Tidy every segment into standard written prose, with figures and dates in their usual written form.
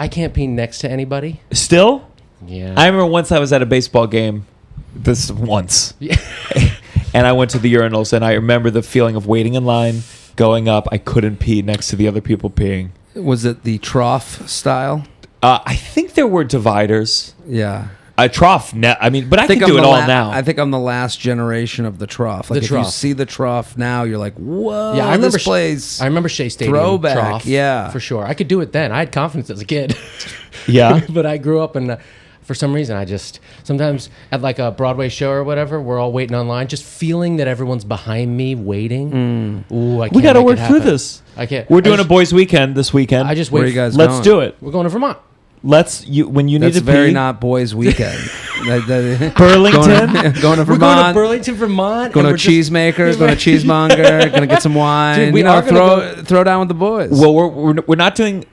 I can't pee next to anybody. Still? Yeah. I remember once I was at a baseball game. This once. Yeah. And I went to the urinals, and I remember the feeling of waiting in line, going up. I couldn't pee next to the other people peeing. Was it the trough style? I think there were dividers. Yeah. A trough. But I can do it all now. I think I'm the last generation of the trough. Like, if you see the trough now, you're like, whoa, Yeah, I remember this place. I remember Shea Stadium Throwback, trough. yeah. For sure. I could do it then. I had confidence as a kid. Yeah. But I grew up and for some reason, I just sometimes at like a Broadway show or whatever, we're all waiting online, just feeling that everyone's behind me waiting. Ooh, I can't. We got to make work it through happen. this. I can't. We're doing a boys' weekend this weekend. I just Where wait. are you guys Let's going? do it. We're going to Vermont. When you need That's to very pee. not boys' weekend. Burlington. Going to We're going to Vermont. Burlington, Vermont. Going to and we're just- Cheesemakers, going to Cheesemonger, going to get some wine. Dude, we you know, are gonna throw down with the boys. Well, we're not doing.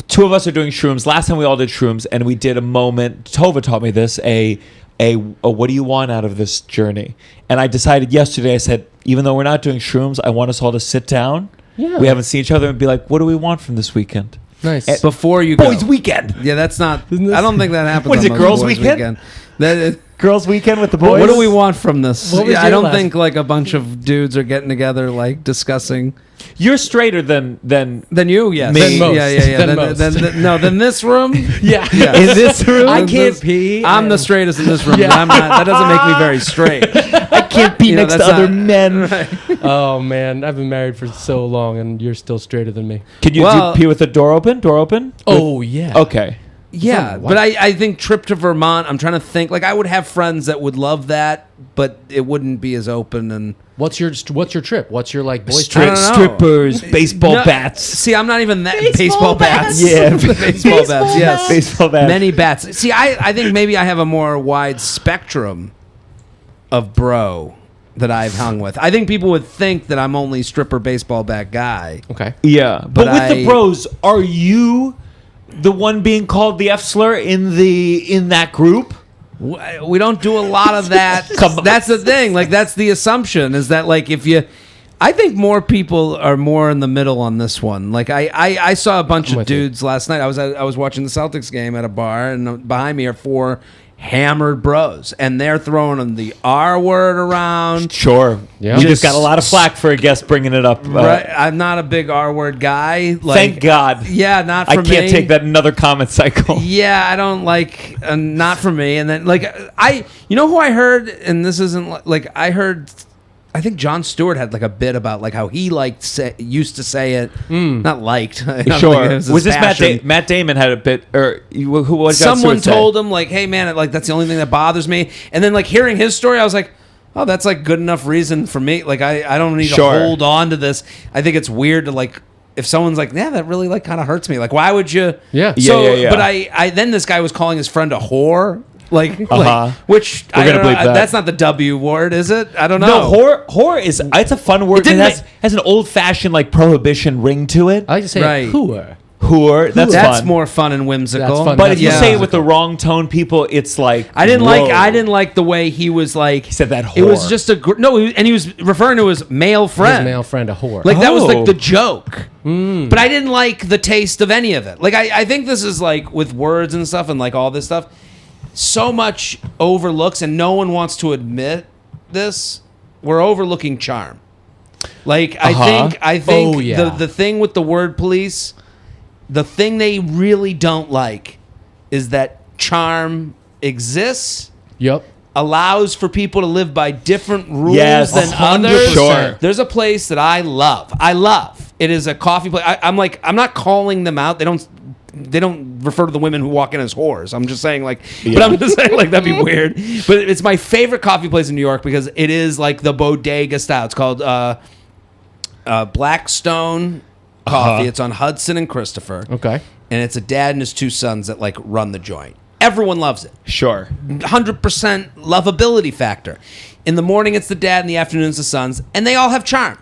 Two of us are doing shrooms. Last time we all did shrooms, and we did a moment. Tova taught me this. A what do you want out of this journey? And I decided yesterday. I said, even though we're not doing shrooms, I want us all to sit down. Yeah. We haven't seen each other and be like, what do we want from this weekend? Nice. Before you go. Boys' weekend. Yeah, that's not. I don't think that happens. What is on it, most girls' boys' weekend? That, Girls' weekend with the boys. what do we want from this? What was I your don't last- think like a bunch of dudes are getting together like discussing. You're straighter than. Than you, yes. Me. Than most. Yeah. Than most. Than this room. Yeah. Yeah. In this room, I can't pee. I'm the straightest in this room. Yeah. But I'm not, that doesn't make me very straight. I can't be You know, next to that's other not- men. Oh, man. I've been married for so long, and you're still straighter than me. Can you Well- do pee with the door open? Door open? Oh, yeah. Okay. Yeah, but I think trip to Vermont, I'm trying to think. Like, I would have friends that would love that, but it wouldn't be as open and... What's your trip? What's your, like, boys' I trip? don't know. Strippers, baseball No, bats. See, I'm not even that... Baseball bats. Yeah. Baseball bats, yes. Baseball bats. Many bats. See, I think maybe I have a more wide spectrum of bro that I've hung with. I think people would think that I'm only stripper baseball bat guy. Okay. Yeah, but But with the bros, are you the one being called the F slur in that group? We don't do a lot of that. Come on. That's the thing. Like, that's the assumption is that, like, if you... I think more people are more in the middle on this one. Like, I saw a bunch I'm of with you. dudes last night. I was watching the Celtics game at a bar, and behind me are four hammered bros, and they're throwing the R word around. Sure. Yeah. We just got a lot of flack for a guest bringing it up. Right? I'm not a big R word guy. Like, Thank God. Yeah, not for I me. can't take that another comment cycle. Yeah, I don't like, not for me. And then, like, you know who I heard, and this isn't, like, I think Jon Stewart had, like, a bit about, like, how he used to say it. Not liked. I don't Sure. think it his Was this passion. Matt Damon had a bit, or who was Someone told him, like, hey, man, like, that's the only thing that bothers me. And then, like, hearing his story, I was like, oh, that's, like, good enough reason for me. Like, I don't need Sure. to hold on to this. I think it's weird to, like, if someone's like, yeah, that really, like, kind of hurts me. Like, why would you? Yeah. So, Yeah. But I then this guy was calling his friend a whore. Like, Uh-huh. which We're I gonna don't know, bleep that. that's not the W word, is it? I don't know. No, whore is, it's a fun word. It didn't has an old-fashioned, like, prohibition ring to it. I like to say Right. hooer. Whore, that's fun. more fun and whimsical. That's fun. But if you Yeah. say it with the wrong tone, people, it's like, I didn't whoa. like the way he was like. He said that It was whore. just and he was referring to his male friend. His male friend, a whore. Like, that was like Oh. the joke. But I didn't like the taste of any of it. Like, I think this is like with words and stuff and like all this stuff, so much overlooks and no one wants to admit this. We're overlooking charm. Like, I think Oh, yeah. the thing with the word police, the thing they really don't like is that charm exists, Yep. allows for people to live by different rules Yes, than 100%. others. Sure. There's a place that I love. It is a coffee place. I'm not calling them out. They don't refer to the women who walk in as whores. I'm just saying, like, but I'm just saying, like, that'd be weird. But it's my favorite coffee place in New York because it is like the bodega style. It's called Blackstone Coffee. It's on Hudson and Christopher. Okay. And it's a dad and his two sons that, like, run the joint. Everyone loves it. Sure. 100% lovability factor. In the morning, it's the dad. In the afternoon, it's the sons. And they all have charm.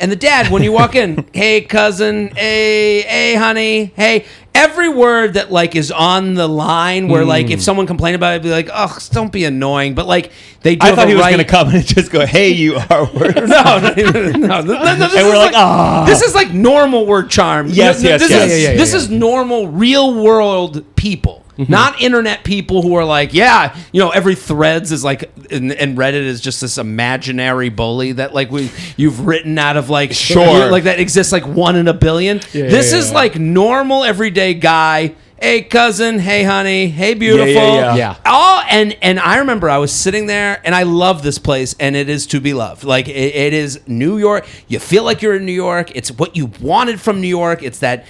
And the dad, when you walk in, hey, cousin, hey, honey, hey. every word that like is on the line where like if someone complained about it, I'd be like, oh, don't be annoying. But like they do. I thought he was going to come and just go, "Hey, you are words." no. And we're like, "Ah." This is like normal word charm. Yes, yes, this yes. Is, this is normal, real world people. Not internet people who are like, yeah, every Threads is like, and Reddit is just this imaginary bully that like you've written out of like, Sure, like that exists like 1 in a billion. This is like normal everyday guy. Hey cousin, hey honey, hey beautiful. Yeah. Oh, and I remember I was sitting there, and I love this place, and it is to be loved. Like it is New York. You feel like you're in New York. It's what you wanted from New York. It's that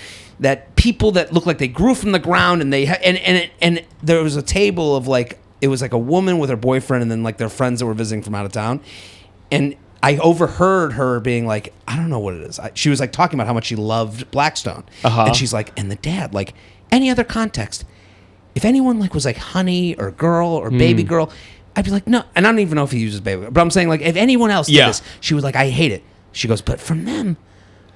people that look like they grew from the ground, and and there was a table of like, it was like a woman with her boyfriend and then like their friends that were visiting from out of town, and I overheard her being like, I don't know what it is. She was like talking about how much she loved Blackstone, and she's like, and the dad, like any other context, if anyone like was like honey or girl or baby girl, I'd be like, no, and I don't even know if he uses baby girl, but I'm saying like if anyone else did this, she was like, I hate it. She goes, but from them,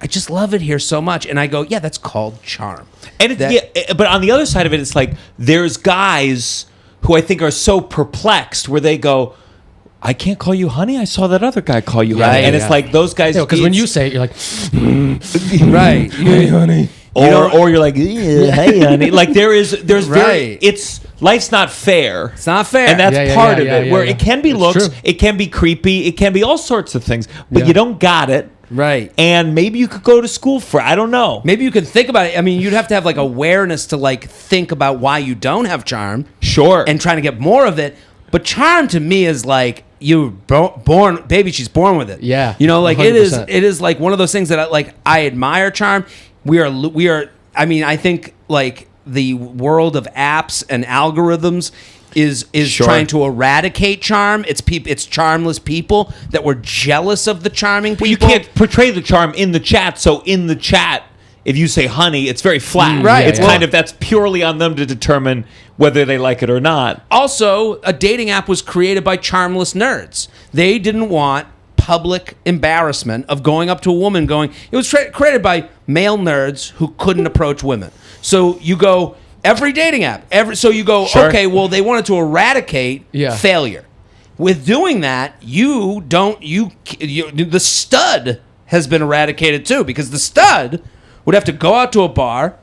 I just love it here so much. And I go, yeah, that's called charm. And but on the other side of it, it's like there's guys who I think are so perplexed where they go, I can't call you honey. I saw that other guy call you honey. And it's like those guys. Because when you say it, you're like, right. Hey, honey. Or you're like, hey, honey. Like there's right. Life's not fair. It's not fair. And that's part of it. Where it can be looks, true. it can be creepy, it can be all sorts of things, but you don't got it. Right. And maybe you could go to school for, I don't know. Maybe you could think about it. I mean, you'd have to have like awareness to like think about why you don't have charm. Sure. And trying to get more of it. But charm to me is like you born, baby, she's born with it. Yeah. Like 100%. it is like one of those things that I admire charm. We are, I mean, I think like the world of apps and algorithms is Sure. trying to eradicate charm. It's charmless people that were jealous of the charming people. Well, you can't portray the charm in the chat. So in the chat, if you say honey, it's very flat. Right. It's kind of, that's purely on them to determine whether they like it or not. Also, a dating app was created by charmless nerds. They didn't want public embarrassment of going up to a woman going, it was created by male nerds who couldn't approach women. So you go, every dating app, so you go, Sure. okay, well, they wanted to eradicate failure. With doing that, the stud has been eradicated too, because the stud would have to go out to a bar,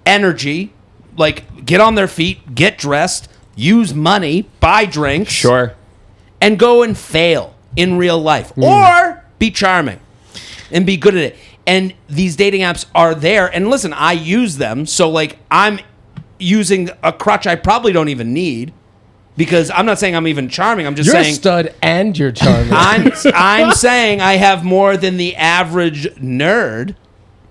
energy, like get on their feet, get dressed, use money, buy drinks, Sure. and go and fail in real life, or be charming and be good at it. And these dating apps are there. And listen, I use them, so like I'm using a crutch I probably don't even need, because I'm not saying I'm even charming. I'm just You're saying a stud and you're charming. I'm saying I have more than the average nerd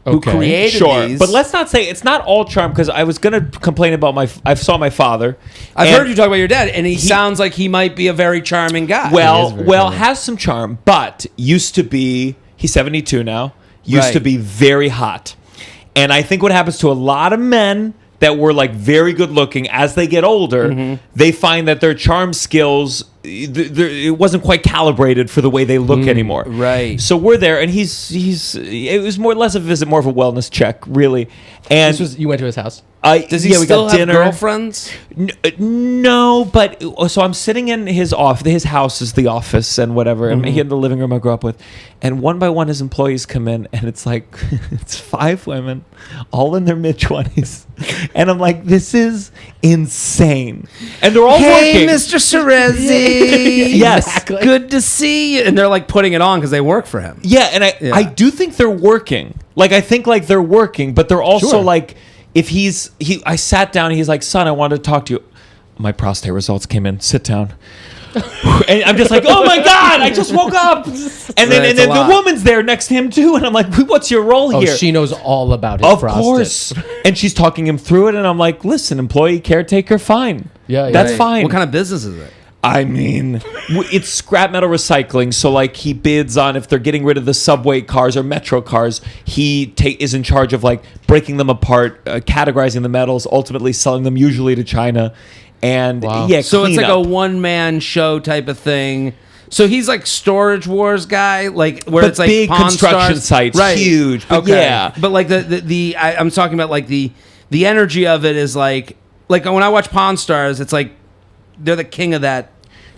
who created Sure. these. But let's not say it's not all charm, because I was going to complain about I saw my father. I've heard you talk about your dad, and he sounds like he might be a very charming guy. Well, has some charm, but used to be, he's 72 now, used to be very hot. And I think what happens to a lot of men that were like very good looking, as they get older, they find that their charm skills, it wasn't quite calibrated for the way they look anymore. Right. So we're there, and it was more or less a visit, more of a wellness check, really. And you went to his house? Does he still have girlfriends? No, but so I'm sitting in his office. His house is the office and whatever, and he had the living room I grew up with. And one by one, his employees come in, and it's like it's 5 women, all in their mid-20s, and I'm like, this is insane. And they're all Hey, working. Mr. Soresi. Yes. Exactly. Good to see you. And they're like putting it on because they work for him. Yeah, and I do think they're working. Like I think like they're working, but they're also like. If I sat down and he's like, son, I wanted to talk to you. My prostate results came in. Sit down. And I'm just like, oh my God, I just woke up. And then the woman's there next to him too. And I'm like, what's your role here? She knows all about his prostate. Of course. And she's talking him through it. And I'm like, listen, employee, caretaker, fine. Yeah, that's fine. What kind of business is it? I mean, it's scrap metal recycling. So, like, he bids on if they're getting rid of the subway cars or metro cars. He is in charge of, like, breaking them apart, categorizing the metals, ultimately selling them usually to China. And, so it's like a one-man show type of thing. So he's like Storage Wars guy, like where but it's like big Pawn construction Stars. sites, right. huge. But yeah, but like I'm talking about like the the energy of it is like when I watch Pawn Stars, it's like they're the king of that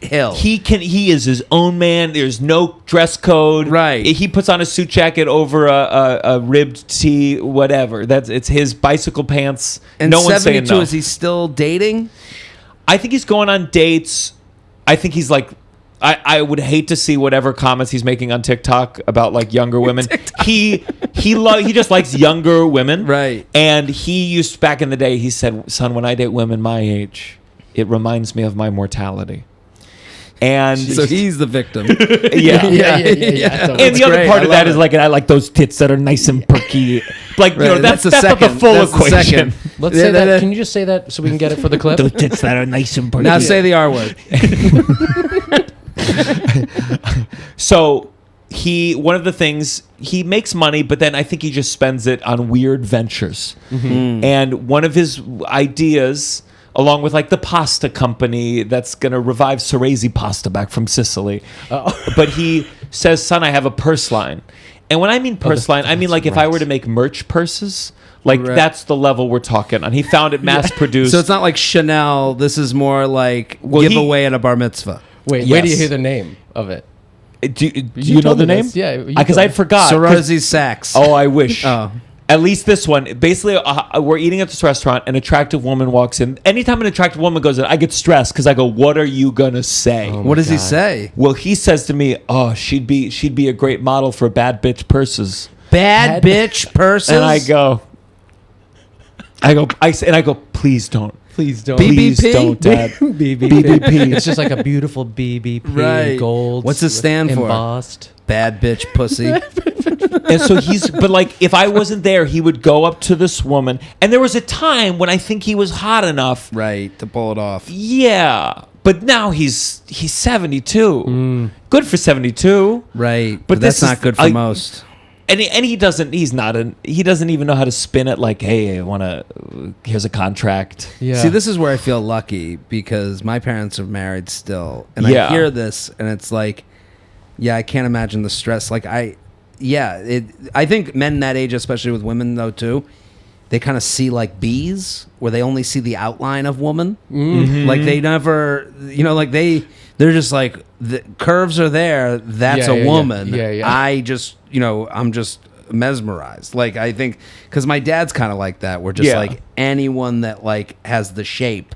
hill. He is his own man. There's no dress code. Right. He puts on a suit jacket over a ribbed tee, whatever. It's his bicycle pants. And no one's saying 72, no. is he still dating? I think he's going on dates. I think he's like, I would hate to see whatever comments he's making on TikTok about like younger women. He just likes younger women. Right. And he used, back in the day, he said, son, when I date women my age, it reminds me of my mortality. And So he's the victim. yeah. Totally. And the other great. part I of that love is it. like, I like those tits that are nice and perky. Like, you know, Right, that's the not the second. full That's the equation. second. Let's Yeah, say that. that- Can you just say that so we can get it for the clip? Those tits that are nice and perky. Now say the R word. So one of the things, he makes money, but then I think he just spends it on weird ventures. And one of his ideas, along with like the pasta company that's going to revive Soresi pasta back from Sicily. But he says, son, I have a purse line. And when I mean purse line, I mean like if I were to make merch purses, like Right. that's the level we're talking on. He found it mass produced. So it's not like Chanel. This is more like Well, giveaway at a bar mitzvah. Wait, Yes. where do you hear the name of it? Do you know told the me name? this. Yeah, you Because told I me. forgot. Sorosi's Sacks. Oh, I wish. Oh. At least this one. Basically, we're eating at this restaurant. An attractive woman walks in. Anytime an attractive woman goes in, I get stressed because I go, "What are you gonna say?" What does he God. say? Well, he says to me, "Oh, she'd be a great model for bad bitch purses." Bad bitch purses. And I go, "Please don't, Please don't. please BBP? don't, Dad." BBP. It's just like a beautiful BBP, Right. gold. What's it stand for? Embossed. Bad bitch pussy. And so but like, if I wasn't there, he would go up to this woman. And there was a time when I think he was hot enough. Right, to pull it off. Yeah. But now he's 72. Good for 72. Right. But that's this is- not good for most. And he doesn't even know how to spin it like, hey, here's a contract. Yeah. See, this is where I feel lucky because my parents are married still. And Yeah. I hear this and it's like, yeah, I can't imagine the stress. Like I think men that age, especially with women though too, they kind of see like bees where they only see the outline of woman. Mm-hmm. Like they never, like they're just like the curves are there. That's Yeah, a yeah, woman. yeah, I just, I'm just mesmerized. Like I think because my dad's kind of like that. We're just Yeah. like anyone that like has the shape.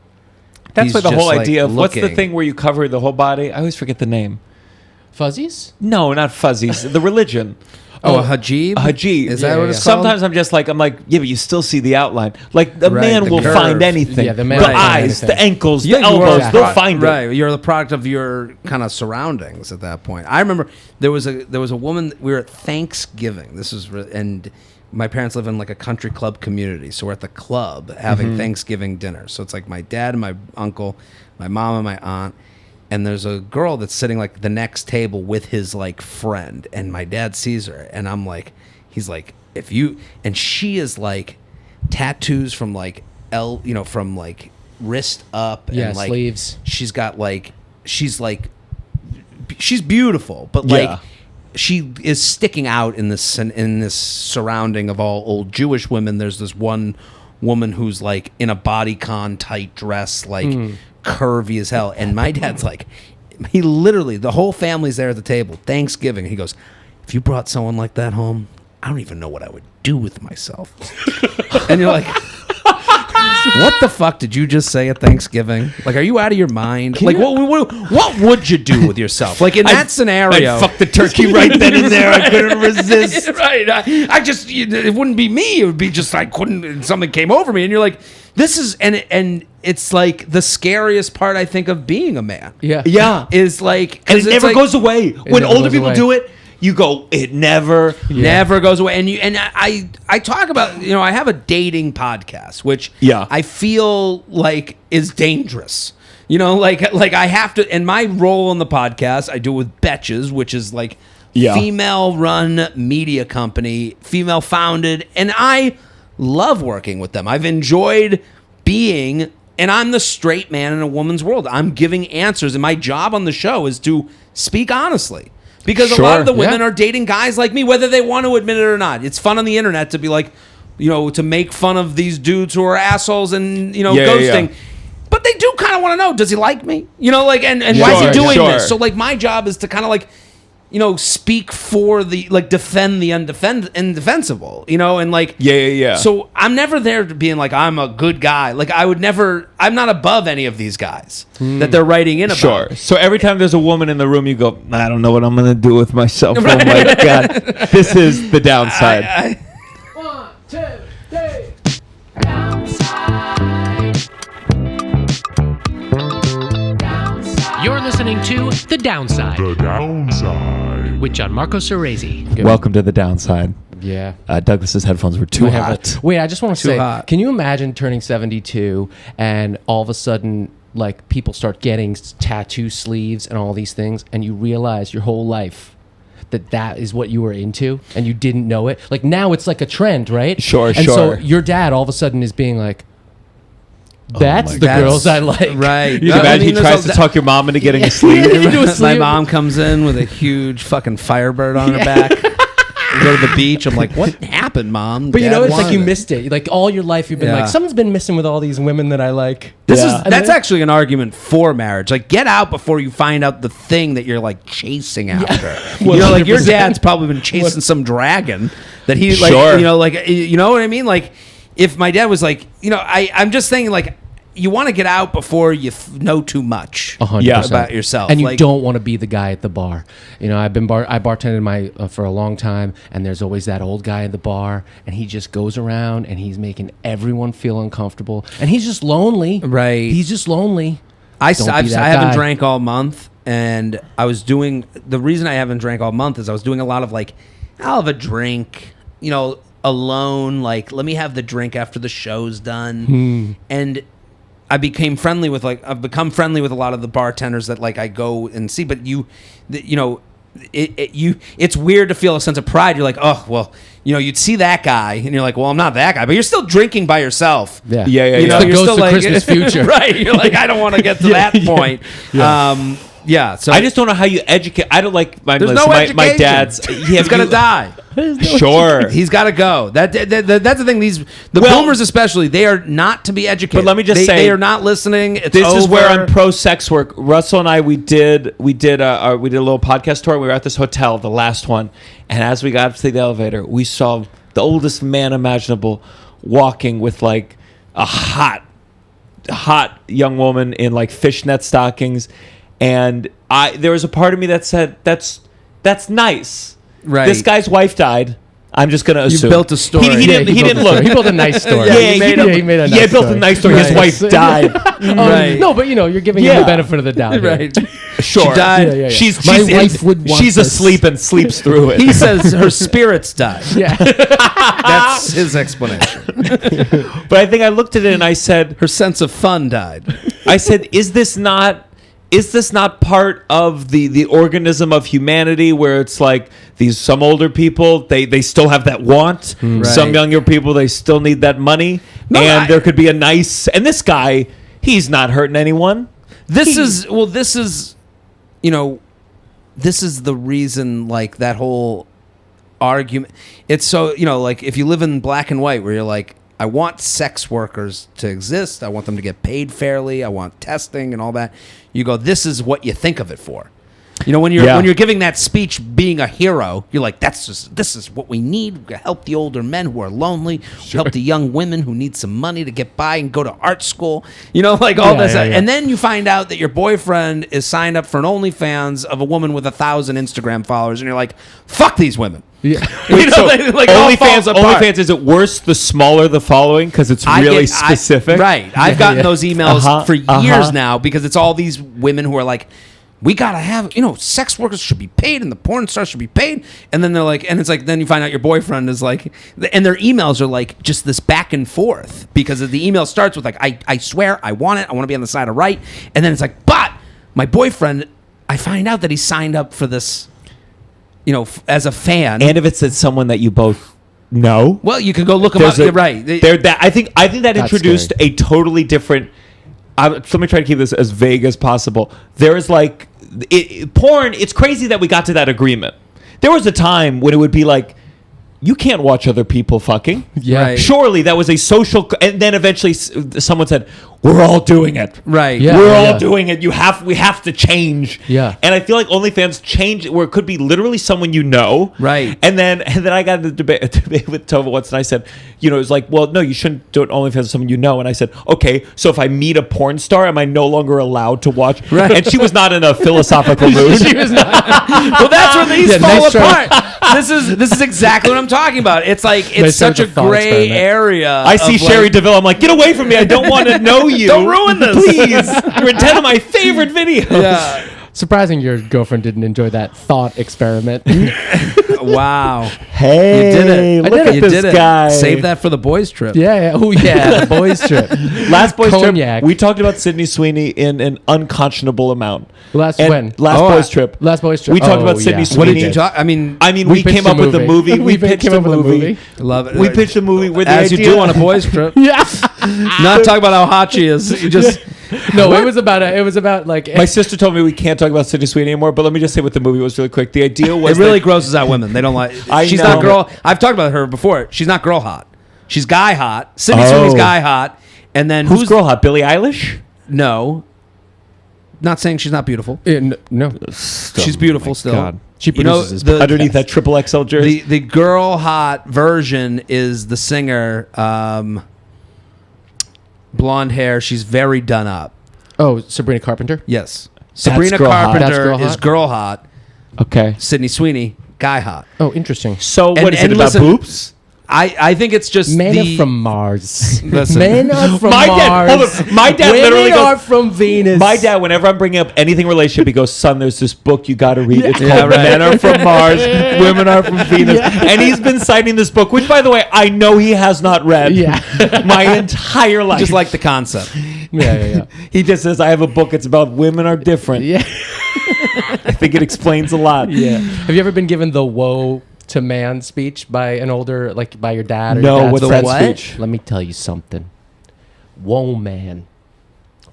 That's he's why the just, whole like, idea of what's the looking. thing where you cover the whole body? I always forget the name. Fuzzies? No, not fuzzies. The religion. Oh, a hajib? Hajib. Is that Yeah, what yeah, it's yeah. called? Sometimes I'm like, yeah, but you still see the outline. Like the Right, man the will curve. find anything. Yeah, the man the will find eyes, anything. the ankles, Yeah, the you are elbows. a They'll pro- find it. Right, you're the product of your kind of surroundings at that point. I remember there was a woman. We were at Thanksgiving. And my parents live in like a country club community, so we're at the club having Thanksgiving dinner. So it's like my dad and my uncle, my mom and my aunt. And there's a girl that's sitting like the next table with his like friend, and my dad sees her, and I'm like, he's like, and she is like tattoos from like from like wrist up, Yeah, and like sleeves. she's got like she's beautiful, but Yeah. like she is sticking out in this surrounding of all old Jewish women. There's this one woman who's like in a bodycon tight dress, like curvy as hell. And my dad's like, he literally, the whole family's there at the table, Thanksgiving. He goes, if you brought someone like that home, I don't even know what I would do with myself. And you're like, what the fuck did you just say at Thanksgiving? Like, are you out of your mind? Like, what would you do with yourself? Like, in that scenario. I'd fuck the turkey right then and there. I couldn't resist. Right. I just, it wouldn't be me. It would be just, I couldn't, something came over me. And you're like, this is, and it's like the scariest part, I think, of being a man. Yeah. Yeah. Is like, And it 'cause it's never like- goes away. When never older goes people away. do it, you go, it never. Never goes away. And I talk about, I have a dating podcast, which Yeah. I feel like is dangerous. Like I have to, and my role on the podcast, I do it with Betches, which is like female run media company, female founded. And I love working with them. I've enjoyed being, and I'm the straight man in a woman's world. I'm giving answers. And my job on the show is to speak honestly. Because a lot of the women are dating guys like me, whether they want to admit it or not. It's fun on the internet to be like, to make fun of these dudes who are assholes and Yeah, ghosting. yeah. But they do kind of want to know, does he like me? And why is he doing this? So like my job is to kind of like, speak for the, like, defend the indefensible, and like, Yeah. So I'm never there to being like, I'm a good guy. Like I'm not above any of these guys that they're writing in about. Sure. So every time there's a woman in the room, you go, I don't know what I'm going to do with myself. Oh my God. This is the downside. 1, 2, 3. Downside. You're listening to The Downside. The Downside. With Gianmarco Soresi. Welcome to the downside. Yeah. Douglas's headphones were too hot. Wait, I just want to say, hot. can you imagine turning 72 and all of a sudden, like, people start getting tattoo sleeves and all these things, and you realize your whole life that is what you were into, and you didn't know it? Like, now it's like a trend, right? Sure. And so your dad all of a sudden is being like, that's my the God. girls I like. Right. You can imagine he tries to talk your mom into getting a sleeve. You do a My sleeve. mom comes in with a huge fucking Firebird on her back. We go to the beach. I'm like, what happened, Mom? But Dad it's like you wanted it. missed it. Like all your life you've been Yeah. like, someone's been missing with all these women that I like. Yeah. That's actually an argument for marriage. Like, get out before you find out the thing that you're like chasing after. Like your 100%. dad's probably been chasing some dragon that he like. Sure. You know what I mean? Like, if my dad was like, I'm just saying, like, you want to get out before you know too much 100%. about yourself, and you like, don't want to be the guy at the bar. I bartended for a long time, and there's always that old guy at the bar, and he just goes around and he's making everyone feel uncomfortable, and he's just lonely. Right. He's just lonely. I Don't be haven't that guy. drank all month, and the reason I haven't drank all month is I was doing a lot of like, I'll have a drink, alone. Like, let me have the drink after the show's done, and I've become friendly with a lot of the bartenders that like I go and see, but it's weird to feel a sense of pride. You're like, oh, well, you'd see that guy and you're like, well, I'm not that guy, but you're still drinking by yourself. Yeah. Yeah. It's the you're ghost still of like, Christmas Future. right. You're like, I don't want to get to that point. So I just don't know how you educate. I don't like my there's no education. my dad's. He's gonna die. Sure. He's got to go. That's the thing. The boomers especially, they are not to be educated. But let me just say, they are not listening. It's This is over. where I'm pro sex work. Russell and I, we did a little podcast tour. We were at this hotel, the last one, and as we got up to the elevator, we saw the oldest man imaginable walking with like a hot young woman in like fishnet stockings, and there was a part of me that said that's nice. Right. This guy's wife died. I'm just gonna assume built a story. He didn't look. He built a nice story. He made a nice story. His Right. wife died. Right. No, but you're giving him the benefit of the doubt. here. right. Sure. She died. Yeah. She's My wife would want she's this. asleep and sleeps through it. He says her spirits died. Yeah. That's his explanation. But I think I looked at it and I said, Her sense of fun died. is this not part of the organism of humanity where it's like some older people they still have that want, Right. some younger people they still need that money, there could be and this guy, he's not hurting anyone. This is the reason, like, that whole argument. It's so, like, if you live in black and white where you're like, I want sex workers to exist, I want them to get paid fairly, I want testing and all that. You go, this is what you think of it for. When you're giving that speech, being a hero, you're like, this is what we need. We help the older men who are lonely, help the young women who need some money to get by and go to art school. Like all this, yeah. and then you find out that your boyfriend is signed up for an OnlyFans of a woman with 1,000 Instagram followers, and you're like, fuck these women. Yeah. OnlyFans, is it worse the smaller the following because it's really specific? Right. I've gotten those emails for years Uh-huh. now because it's all these women who are like, we gotta have, sex workers should be paid and the porn stars should be paid. And then they're like, and it's like, then you find out your boyfriend is like, and their emails are like just this back and forth because the email starts with like, I swear I want it. I want to be on the side of right. And then it's like, but my boyfriend, I find out that he signed up for this, as a fan. And if it's someone that you both know, well, you could go look him up. You're right. I think that introduced a totally different. Let me try to keep this as vague as possible. There is like porn. It's crazy that we got to that agreement. There was a time when it would be like you can't watch other people fucking. Yeah. Right. Surely that was a social. And then eventually someone said, we're all doing it. Right. Yeah. We're all doing it. We have to change. Yeah. And I feel like OnlyFans changed where it could be literally someone you know. Right. And then I got into a debate with Tova once, and I said, it was like, well, no, you shouldn't do it OnlyFans with someone you know. And I said, okay, so if I meet a porn star, am I no longer allowed to watch? Right. And she was not in a philosophical mood. She was not. Well, that's where these Yeah, fall nice try. apart. This is exactly what I'm talking about. It's like it's Nice such a try with the thought gray experiment. area. I see of, Sherry like, DeVille. I'm like, get away from me. I don't want to know you. Don't ruin this. Please. You're in 10 of my favorite videos. Yeah. Surprising your girlfriend didn't enjoy that thought experiment. Wow. Hey, You did it. look I did at it. You this did it. guy. Save that for the boys trip. Yeah. Oh, yeah. The boys trip. Last boys Cognac. trip, we talked about Sydney Sweeney in an unconscionable amount. Last And when? Last Oh, boys trip. Last boys trip. We talked Oh, about Sydney yeah. Sweeney. What did you talk? I mean, we pitched came a up with the movie. We pitched came a up with movie. love it. We pitched a movie where the as you idea, do on a boys trip. Yeah. Not talk about how hot she is. You just No, it was about like My sister told me we can't talk about Sydney Sweeney anymore, but let me just say what the movie was really quick. The idea was it really that- grosses out women. They don't like. I She's know. not girl. I've talked about her before. She's not girl hot. She's guy hot. Sydney Oh. Sweeney's guy hot. And then who's girl hot? Billie Eilish? No. Not saying she's not beautiful. no. She's beautiful still. God. She You know, produces his the- Underneath that triple XL jersey. The girl hot version is the singer, blonde hair. She's very done up. Oh, Sabrina Carpenter. Yes, Sabrina girl hot. That's Carpenter girl is hot? girl hot. Okay. Sydney Sweeney, guy hot. Oh, interesting. So what And- is it and about listen- boobs? I think it's just Men the, are from Mars. Listen. Men are from My dad- Mars. hold on. My dad Women literally goes- are from Venus. My dad, whenever I'm bringing up anything relationship, he goes, "Son, there's this book you got to read. It's Yeah, called right. Men Are From Mars, Women Are From Venus." And he's been citing this book, which, by the way, I know he has not read. Yeah. My entire life. just like the concept. Yeah. he just says, "I have a book. It's about women are different." Yeah. I think it explains a lot. Yeah. Have you ever been given the woe to man speech by an older, like by your dad or No, your dad's what's friend? that speech? Let me tell you something. Woe, man.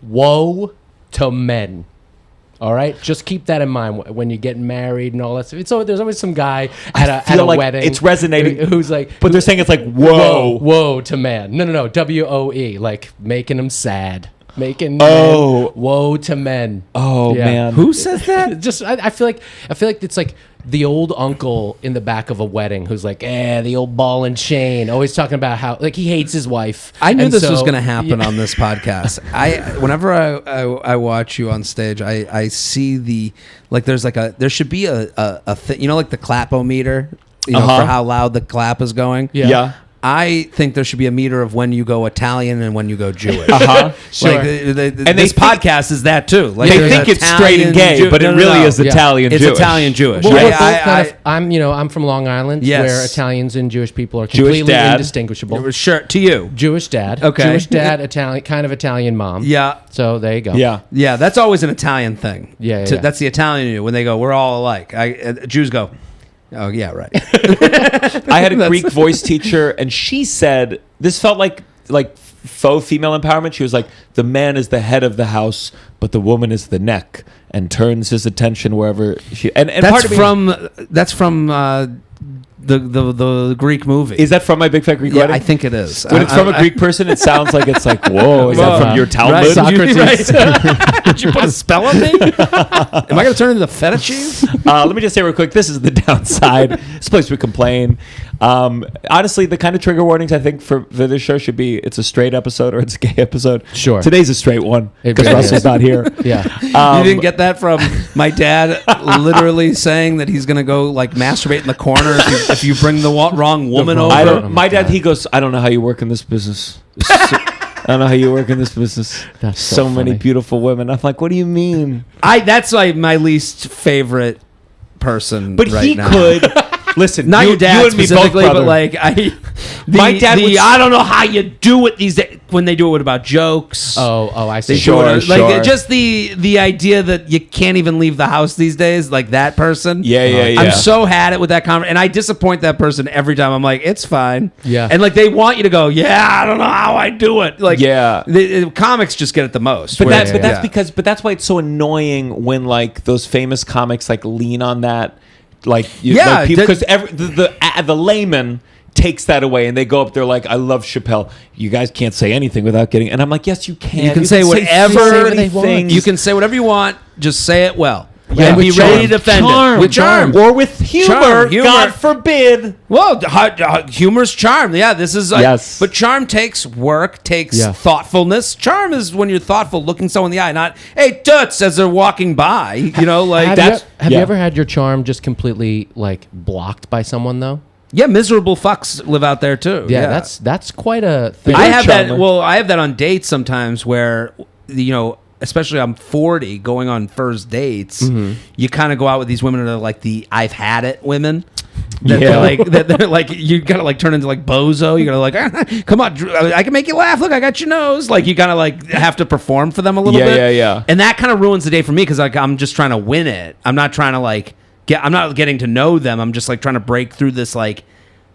Woe to men. All right, just keep that in mind when you get married and all that stuff. So there's always some guy at feel a like wedding. it's resonating. Who's like, But they're saying it's like, whoa. woe to man. No, WOE, like making them sad, making Oh. men, woe to men. Oh, Yeah. man. Who says that? Just I feel like it's like the old uncle in the back of a wedding who's like, the old ball and chain, always talking about how like he hates his wife. I knew And this so- was going to happen Yeah. on this podcast. Whenever I watch you on stage, I see there should be a thing, like the clap-o-meter, for how loud the clap is going. Yeah. I think there should be a meter of when you go Italian and when you go Jewish. Sure. Like, And this they think- podcast is that too. Like They there's think it's straight and gay, Jew- but it no, really no. is Italian It's Jewish. Italian Jewish. Well, we're I- both I- kind of, I'm from Long Island, Yes. where Italians and Jewish people are Jewish completely dad. indistinguishable. Sure, to you. Jewish dad, Okay. Jewish dad, Italian, kind of Italian mom. Yeah. So there you go. Yeah. Yeah, that's always an Italian thing. Yeah. That's the Italian in you when they go, we're all alike. Jews go, oh, yeah, right. I had a Greek voice teacher, and she said this felt like faux female empowerment. She was like, "The man is the head of the house, but the woman is the neck, and turns his attention wherever she." And part That's from the Greek movie. is that from My Big Fat Greek Yeah, Wedding? I think it is. When it's from a Greek person, it sounds like it's like, whoa, is that from your Talmud? Right. Socrates. Right. Did you put a spell on me? Am I going to turn into feta cheese? Let me just say real quick, this is the downside. This place we complain. Honestly, the kind of trigger warnings I think for this show should be it's a straight episode or it's a gay episode. Sure. Today's a straight one It because really Russell's is. not here. Yeah. You didn't get that from my dad literally saying that he's going to go like masturbate in the corner if you bring the wrong woman wrong- over. I Oh don't. My dad, he goes, I don't know how you work in this business. I don't know how you work in this business. That's so many funny. beautiful women. I'm like, what do you mean? That's like my least favorite person. But right he now. could. Listen, Not you, your dad you and me both, specifically, but brother. like My dad would- I don't know how you do it these days when they do it about jokes. Oh, I see. They Sure, do it, like sure. just the idea that you can't even leave the house these days, like that person. Yeah. I'm so had it with that conversation, and I disappoint that person every time. I'm like, it's fine. Yeah. And like they want you to go, yeah, I don't know how I do it. Like, Yeah. the comics just get it the most. But where- that's because that's why it's so annoying when like those famous comics like lean on that Yeah, because the layman takes that away, and they go up there like, I love Chappelle. You guys can't say anything without getting. And I'm like, yes, you can. You can say whatever things. You can say whatever you want. Just say it well. Yeah, and with be ready to defend charm. it with charm or with humor. Humor. God forbid. Well, humor's charm. Yeah, this is yes. But charm takes work, takes thoughtfulness. Charm is when you're thoughtful, looking someone in the eye, not "Hey, toots" as they're walking by. You know, like Have you ever had your charm just completely like blocked by someone though? Yeah, miserable fucks live out there too. Yeah, that's quite a thing. I have that. Well, I have that on dates sometimes where especially I'm 40, going on first dates. Mm-hmm. You kind of go out with these women that are like the "I've had it" women. They're like you gotta like turn into like bozo. You gotta like come on, I can make you laugh. Look, I got your nose. Like you gotta like have to perform for them a little bit. Yeah. And that kind of ruins the day for me because like I'm just trying to win it. I'm not trying to like I'm not getting to know them. I'm just like trying to break through this like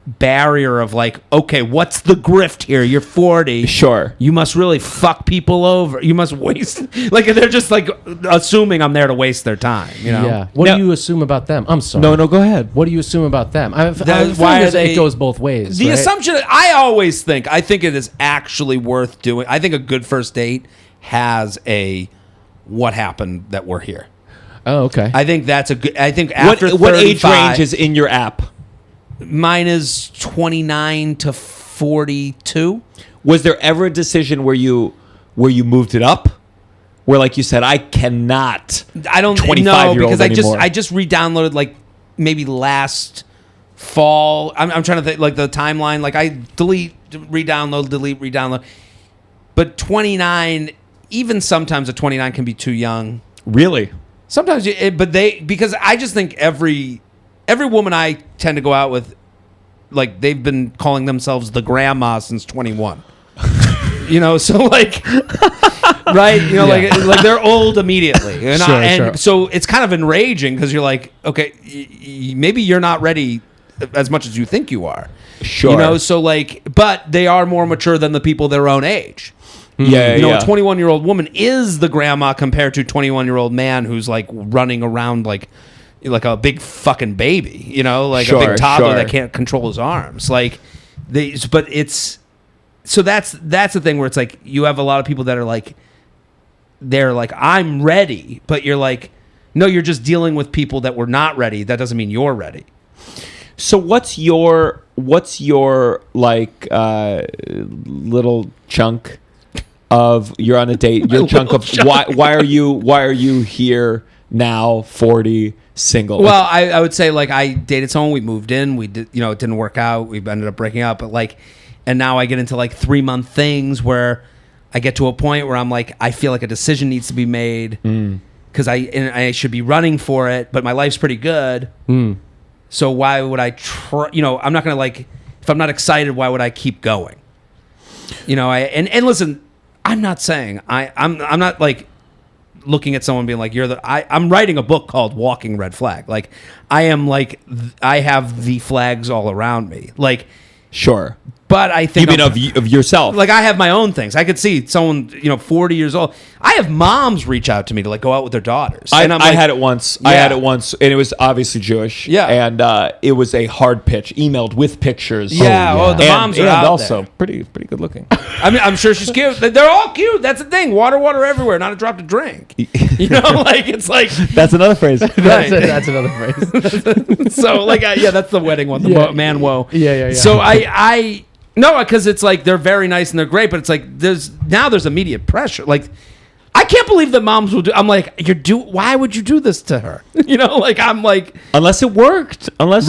barrier of like, okay, what's the grift here? You're 40. Sure. You must really fuck people over. You must waste. Like they're just like assuming I'm there to waste their time. You know? Yeah. What do you assume about them? I'm sorry. No, go ahead. What do you assume about them? Why it goes both ways. The right? assumption I think it is actually worth doing. I think a good first date has a what happened that we're here. Oh, okay. I think that's a good. I think after what age range is in your app? Mine is 29 to 42. Was there ever a decision where you moved it up? Where like you said, I cannot. I don't know because I just re-downloaded like maybe last fall. I'm trying to think like the timeline. Like I delete, re-download. But 29, even sometimes a 29 can be too young. Really? Sometimes, because I just think every woman I tend to go out with, like they've been calling themselves the grandma since 21. So like, right? Like they're old immediately. And so it's kind of enraging because you're like, okay, maybe you're not ready as much as you think you are. Sure. So like, but they are more mature than the people their own age. Yeah, a 21-year-old woman is the grandma compared to a 21-year-old man who's like running around like a big fucking baby, like a big toddler that can't control his arms. Like but it's so that's the thing where it's like you have a lot of people that are like they're like I'm ready, but you're like no, you're just dealing with people that were not ready. That doesn't mean you're ready. So what's your like little chunk of you're on a date, your chunk of why are you here now 40 single? Well, I would say like I dated someone, we moved in, we did, it didn't work out, we ended up breaking up, but like, and now I get into like 3-month things where I get to a point where I'm like, I feel like a decision needs to be made because I should be running for it, but my life's pretty good. So why would I try? I'm not gonna like if I'm not excited, why would I keep going? And listen, I'm not saying I'm not like looking at someone being like I'm writing a book called Walking Red Flag. Like I am like I have the flags all around me. Like sure. But I think you mean of yourself. Like I have my own things. I could see someone 40 years old. I have moms reach out to me to like go out with their daughters. I had it once. Yeah. I had it once, and it was obviously Jewish. Yeah, and it was a hard pitch, emailed with pictures. Yeah, the moms are out also there. pretty good looking. I mean, I'm sure she's cute. They're all cute. That's the thing. Water everywhere. Not a drop to drink. Like it's like that's another phrase. That's another phrase. So like, that's the wedding one. The man woe. Yeah. So no, because it's like they're very nice and they're great, but it's like there's immediate pressure. Like I can't believe that moms will do. I'm like, why would you do this to her? Like I'm like, unless it worked. Unless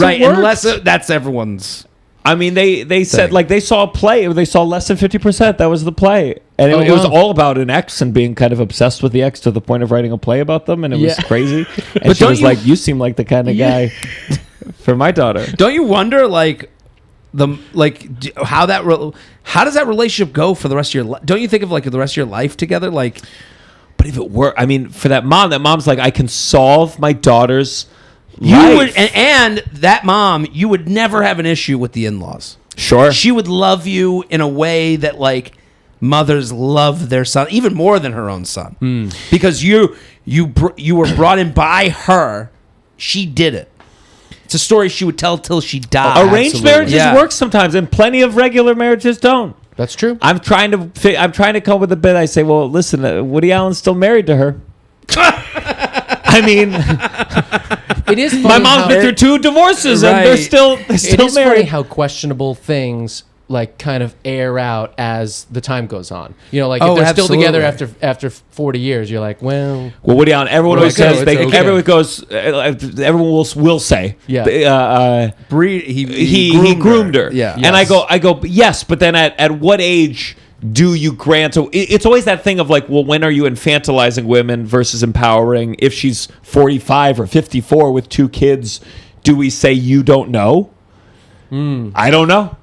that's everyone's. I mean, they said like they saw a play. They saw less than 50%. That was the play, and it was all about an ex and being kind of obsessed with the ex to the point of writing a play about them, and it was crazy. And but she was like, "You seem like the kind of guy for my daughter." Don't you wonder like? How does that relationship go for the rest of your life? Don't you think of like the rest of your life together? Like, but if it were, I mean, for that mom's like, I can solve my daughter's life. And that mom, you would never have an issue with the in-laws. Sure, she would love you in a way that like mothers love their son even more than her own son because you were brought in by her. She did it. It's a story she would tell till she died. Arranged Absolutely. marriages Yeah. work sometimes, and plenty of regular marriages don't. That's true. I'm trying to come up with a bit. I say, well, listen, Woody Allen's still married to her. I mean, It is funny my mom's how- been through 2 divorces, and they're Right. still It is funny married. how questionable things like kind of air out as the time goes on. You know, like Oh, if they're still together absolutely. after 40 years, you're like, well, Well, Woody Allen, everyone Well, always okay, says, it's okay. everyone goes, everyone will say, Yeah. he groomed her. Yeah. And I Yes. go, yes, but then at what age do you grant? So it's always that thing of like, well, when are you infantilizing women versus empowering? If she's 45 or 54 with 2 kids, do we say you don't know? I don't know.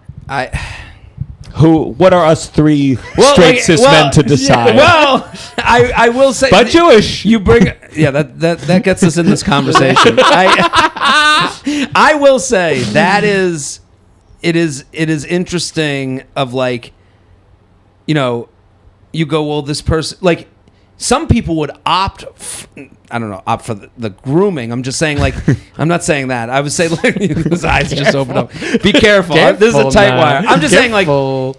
What are us 3 straight cis men to decide? Well, I will say, But Jewish. You bring, yeah, that gets us in this conversation. I will say that it is interesting of like, you know, you go, well, this person, like, some people would opt for the grooming. I'm just saying, like, I'm not saying that. I would say, like, his eyes just opened up. Be careful. This is a tight now. wire. I'm just saying, like, Careful.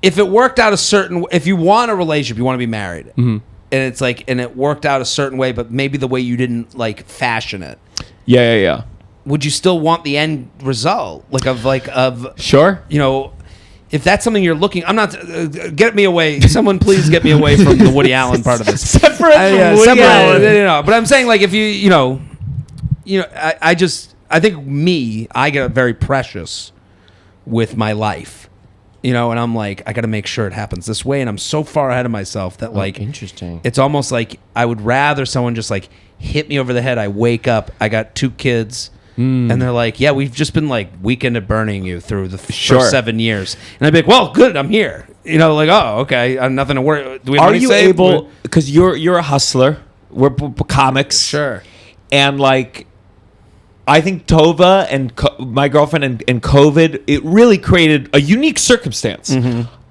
if it worked out a certain, if you want a relationship, you want to be married, and it's like, and it worked out a certain way, but maybe the way you didn't like fashion it, Yeah. would you still want the end result, of Sure. you know, if that's something you're looking, I'm not. Get me away. Someone please get me away from the Woody Allen part of this. Separate from Woody Allen. You know, but I'm saying, like, if you know, I think I get very precious with my life, you know, and I'm like, I got to make sure it happens this way, and I'm so far ahead of myself that like, interesting. it's almost like I would rather someone just like hit me over the head. I wake up, I got 2 kids. And they're like, yeah, we've just been like weekend at burning you through the first 7 years. And I'd be like, well, good, I'm here. You know, like, oh, okay, I'm nothing to worry. Do we have Are money you saved? able, because you're a hustler, we're comics. Sure. And like, I think Tova and my girlfriend and COVID, it really created a unique circumstance.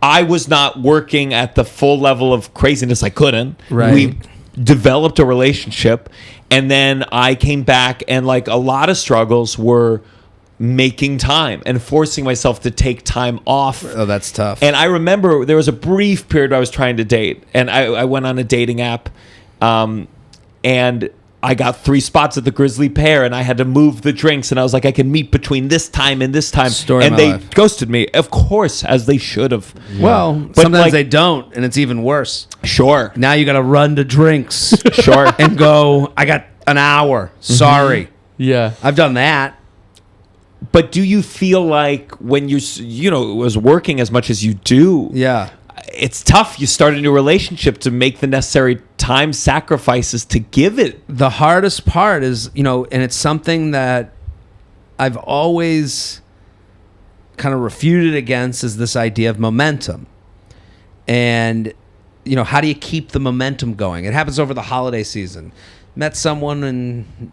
I was not working at the full level of craziness. I couldn't. Right. We developed a relationship, and then I came back, and like a lot of struggles were making time and forcing myself to take time off. Oh, that's tough. And I remember there was a brief period where I was trying to date, and I went on a dating app, and I got 3 spots at the Grizzly Pear, and I had to move the drinks, and I was like, I can meet between this time and this time. Story of and my they life. ghosted me, of course, as they should have. Well, But, sometimes like- they don't, and it's even worse. Sure. Now you got to run to drinks. Sure. And go, I got an hour. Sorry. Yeah. I've done that. But do you feel like when you was working as much as you do, Yeah. it's tough. You start a new relationship to make the necessary time sacrifices to give it. The hardest part is, and it's something that I've always kind of refuted against, is this idea of momentum. And, how do you keep the momentum going? It happens over the holiday season. Met someone in,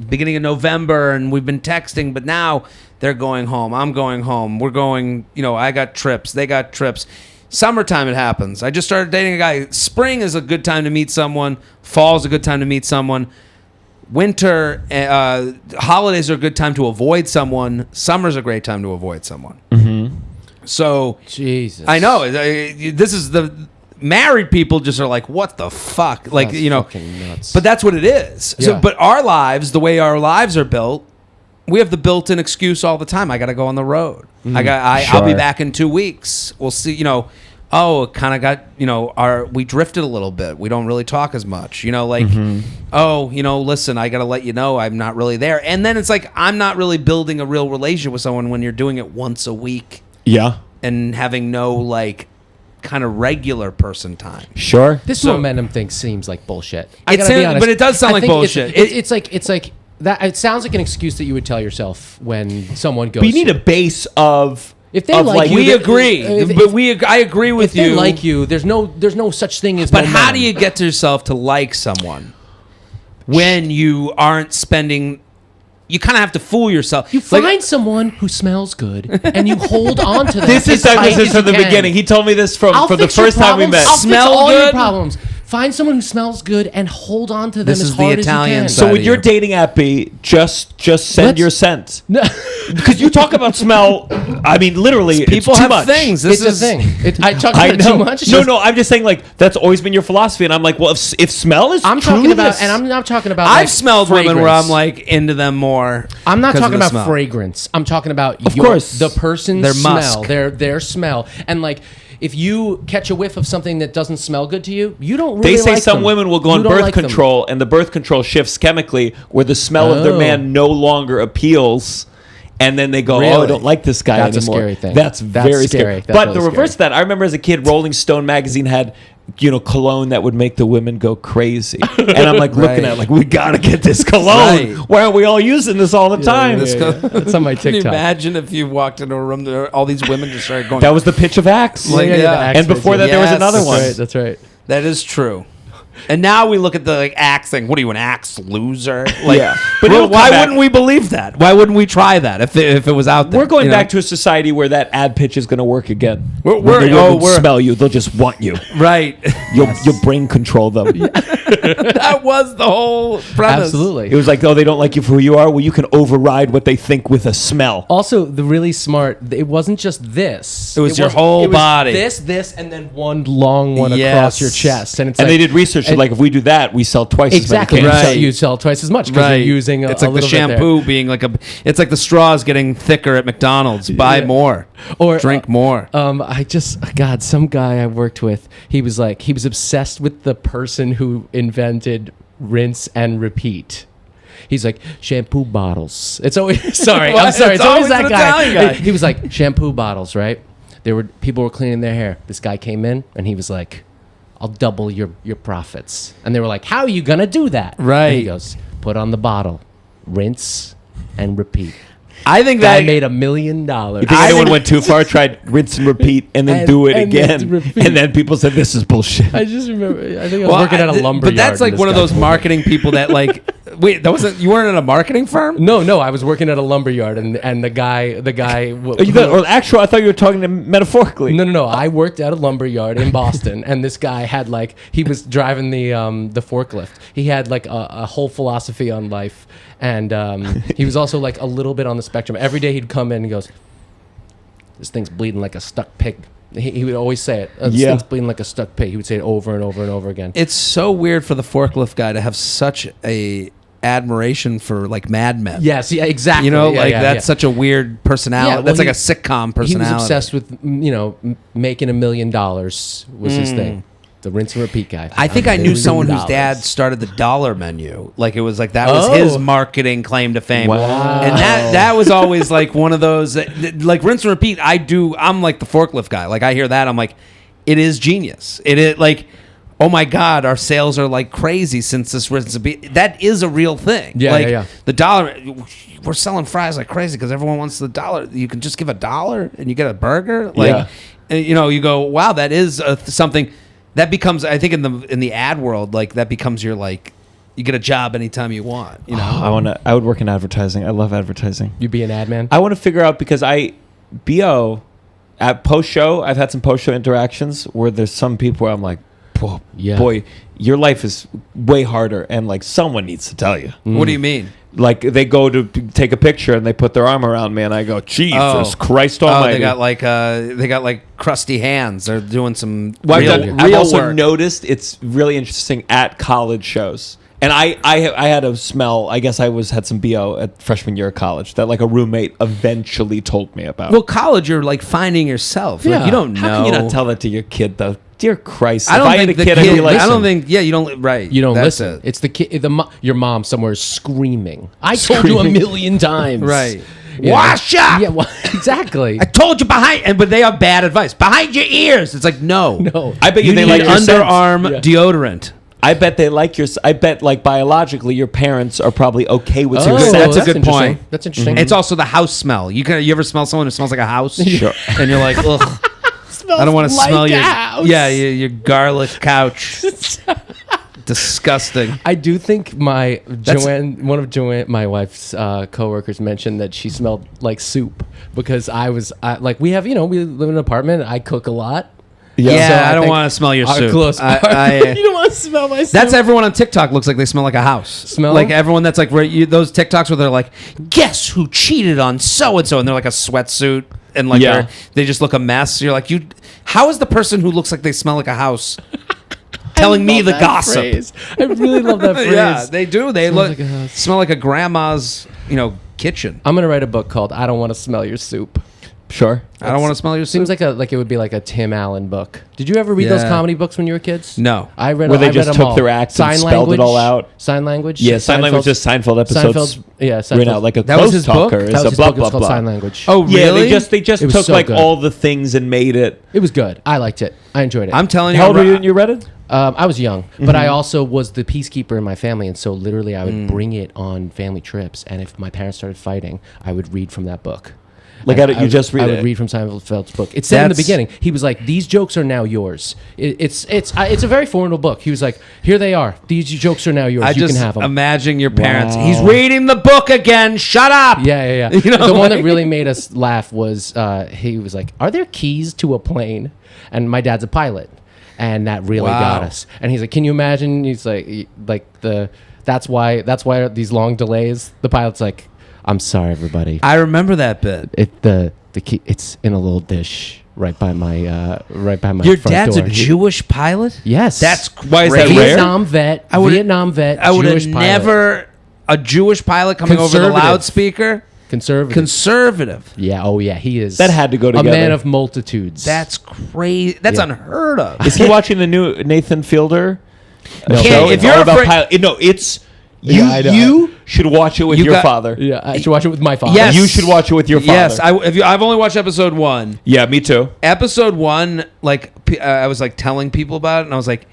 beginning of November, and we've been texting, but now they're going home. I'm going home. We're going, I got trips. They got trips. Summertime, it happens. I just started dating a guy. Spring is a good time to meet someone. Fall is a good time to meet someone. Winter, holidays are a good time to avoid someone. Summer's a great time to avoid someone. Mm-hmm. So, Jesus. I know. This is the married people just are like, what the fuck? Like, That's fucking nuts. but that's what it is. So, Yeah. but our lives, the way our lives are built, we have the built-in excuse all the time. I got to go on the road. I'll be Sure. back in 2 weeks. We'll see. Oh, it kind of got. We drifted a little bit. We don't really talk as much. Listen, I got to let you know I'm not really there. And then it's like, I'm not really building a real relationship with someone when you're doing it once a week Yeah. and having no like kind of regular person time. Sure. This So- momentum thing seems like bullshit. I It gotta be sounds- honest. but it does sound I like think bullshit. It's like that. It sounds like an excuse that you would tell yourself when someone goes. But you need a base of If they of like you, We they- agree, I agree with if they you. like you, there's no such thing as. But how momentum. do you get to yourself to like someone when you aren't spending? You kind of have to fool yourself. You find someone who smells good and you hold on to them. This is as tight Douglas as from you the can. beginning. He told me this from I'll the fix your first time we problems. met. I'll Smell fix all your good? problems. Find someone who smells good and hold on to them This as is the hard Italian as side. you So can. with your dating app be just send Let's- your scent. No. Because you talk about smell. I mean, literally, People it's too have much. things. It's This a is thing. I talk I about it know. too much. No, I'm just saying, like, that's always been your philosophy, and I'm like, well, if smell is I'm truly talking about, this- and I'm not talking about. I've like, smelled fragrance. women where I'm like into them more. I'm not 'cause of talking the about smell. fragrance. I'm talking about Of course. the person's Their smell, musk. their smell, and like if you catch a whiff of something that doesn't smell good to you, you don't. They Really say like some them. women will go You on don't birth like them. control, and the birth control shifts chemically, where the smell of their Oh. man no longer appeals, and then they go, "Oh, I Really? don't like this guy That's a anymore." scary thing. That's That's very scary. scary. That's But really the reverse scary. of that, I remember as a kid, Rolling Stone magazine had, cologne that would make the women go crazy, and I'm like looking at it, like, we gotta get this cologne. Right. Why aren't we all using this all the time? This Yeah, yeah. It's on my Can you TikTok. imagine if you walked into a room, there, all these women just started going. That was the pitch of Axe. Like, the yeah. Axe And before that, video. there was Yes. another That's one. Right, that's right. That is true. And now we look at the like axe thing. What are you, an axe loser? Like, Yeah. But well, it'll come why back. wouldn't we believe that? Why wouldn't we try that if it was out there? We're going you know? back to a society where that ad pitch is going to work again. We're- When they oh, won't we're- smell you; they'll just want you. right. You'll brain control them. That was the whole premise. Absolutely. It was like, oh, they don't like you for who you are. Well, you can override what they think with a smell. Also, the really smart. It wasn't just this. It was your wasn't- whole it was body. This, and then one long one Yes. across your chest. And it's And like, they did research. and- Like, if we do that, we sell twice exactly. as many cans. Right. You sell twice as much because Right. you're using it's a like the little bit there. shampoo being like a. It's like the straws getting thicker at McDonald's. Buy Yeah. more Or drink more. God, some guy I worked with, he was obsessed with the person who invented rinse and repeat. He's like, shampoo bottles. It's always sorry. What? I'm sorry. It's It's always always that an guy. Italian guy. He was like, shampoo bottles, right? People were cleaning their hair. This guy came in and he was like, I'll double your profits. And they were like, how are you gonna do that? Right. And he goes, put on the bottle, rinse and repeat. I think Guy that made $1 million. You think anyone went too far? Tried rinse and repeat, and then And- do it and then again, repeat. and then people said, "This is bullshit." I just remember. I think I was working at a lumber But yard. that's like and one of this those guy- marketing people that like. Wait, that wasn't. You weren't in a marketing firm? No, I was working at a lumber yard, and the guy. Or actually, I thought you were talking metaphorically. No. I worked at a lumber yard in Boston, and this guy had like he was driving the forklift. He had like a whole philosophy on life, and he was also like a little bit on the spectrum. Every day he'd come in and he goes, "This thing's bleeding like a stuck pig." He would always say it. This Yeah. thing's bleeding like a stuck pig. He would say it over and over and over again. It's so weird for the forklift guy to have such a admiration for like Mad Men. Yes, yeah, exactly. You know, Yeah, like yeah, that's yeah. such a weird personality. Yeah, well, that's like he- a sitcom He personality. was obsessed with making $1 million was his thing. The rinse and repeat guy. I think I knew someone whose $1 dad million. started the dollar menu. Like it was like that was Oh. his marketing claim to fame. Wow. And that was always like one of those like rinse and repeat. I'm like the forklift guy. Like I hear that, I'm like, it is genius. It is like, oh my God, our sales are like crazy since this rinse and repeat. That is a real thing. Yeah, like yeah. the dollar, we're selling fries like crazy because everyone wants the dollar. You can just give $1 and you get a burger. Like, Yeah. and, you know, you go, wow, that is something. That becomes, I think, in the ad world, like that becomes your like, you get a job anytime you want. You know, I would work in advertising. I love advertising. You be an ad man? I want to figure out because BO at post show, I've had some post show interactions where there's some people where I'm like, Yeah. boy, your life is way harder, and like someone needs to tell you. What do you mean? Like they go to take a picture and they put their arm around me, and I go, Jesus Christ Oh, Almighty! they got like crusty hands. They're doing some Well, I've also work. noticed it's really interesting at college shows. And I had a smell. I guess I had some BO at freshman year of college that like a roommate eventually told me about. Well, college, you're like finding yourself. Like, Yeah. you don't know. How can you not tell that to your kid though? Dear Christ! I don't if I think had a the kid, kid. I'd be like, I don't think. Yeah, you don't. Right. You don't That's listen. it. It's the kid. Your mom somewhere is screaming. I told you Screaming. 1,000,000 times. Right. You know? Wash up. Yeah, well, exactly. I told you but they have bad advice. Behind your ears. It's like no. No. I bet You they need like your scent. underarm Yeah. deodorant. I bet they like your. I bet like biologically, your parents are probably okay with your Oh, scent. that's a good interesting. point. That's interesting. It's also the house smell. You ever smell someone who smells like a house? Sure. And you're like, ugh. I don't want to like smell a your house. your garlic couch. Disgusting. I do think one of Joanne, my wife's coworkers, mentioned that she smelled like soup because we live in an apartment. I cook a lot. Yeah, So I don't think want to smell your our soup. close- You don't want to smell my soup. That's everyone on TikTok looks like they smell like a house. Smell like them? everyone that's like those TikToks where they're like, guess who cheated on so and so, and they're like a sweatsuit and like Yeah. they just look a mess. You're like, how is the person who looks like they smell like a house telling me the gossip? Phrase. I really love that phrase. Yeah, they do. They Smells look like a house. smell like a grandma's kitchen. I'm gonna write a book called "I Don't Want to Smell Your Soup." Sure. I don't want to smell your soup. Seems like it would be like a Tim Allen book. Did you ever read those Yeah. comedy books when you were kids? No. I read. Where they I read just them took all. their acts and spelled it all out? Sign language. Yeah, sign language is Seinfeld episodes. Seinfeld. Written out like a That was close his book? talker. That Is was a his blah book. It blah was called blah. Sign Language. Oh, really? Yeah, they just It was took so like good. all the things and made it. It was good. I liked it. I enjoyed it. I'm telling you. How old were you when you read it? I was young, but I also was the peacekeeper in my family, and so literally I would bring it on family trips. And if my parents started fighting, I would read from that book. Like, you just read I it? would read from Seinfeld's book. It said in the That's- beginning, he was like, "These jokes are now yours." It's a very formidable book. He was like, "Here they are. These jokes are now yours. I You just can have them." imagine your parents. Wow. He's reading the book again. Shut up. Yeah. You know, The one that like- really made us laugh was he was like, "Are there keys to a plane?" And my dad's a pilot, and that really Wow. got us. And he's like, "Can you imagine?" He's like that's why these long delays. The pilot's like, "I'm sorry, everybody. I remember that bit. The key, it's in a little dish right by my Your front dad's door." a Jewish pilot? Yes. That's Why is that crazy. rare? Vietnam vet. I would Jewish have pilot. never a Jewish pilot coming over the Conservative. loudspeaker. Conservative. Yeah. Oh yeah. He is. That had to go A man together. of multitudes. That's crazy. That's Yeah. unheard of. Is he watching the new Nathan Fielder No. show? Can't- if It's you're all about afraid- pilot. No, it's Yeah, I know. you should watch it with You your got- father. Yeah. I should watch it with my father. Yes. You should watch it with your father. Yes, I've only watched episode 1. Yeah, me too. Episode 1, like I was like telling people about it, and I was like,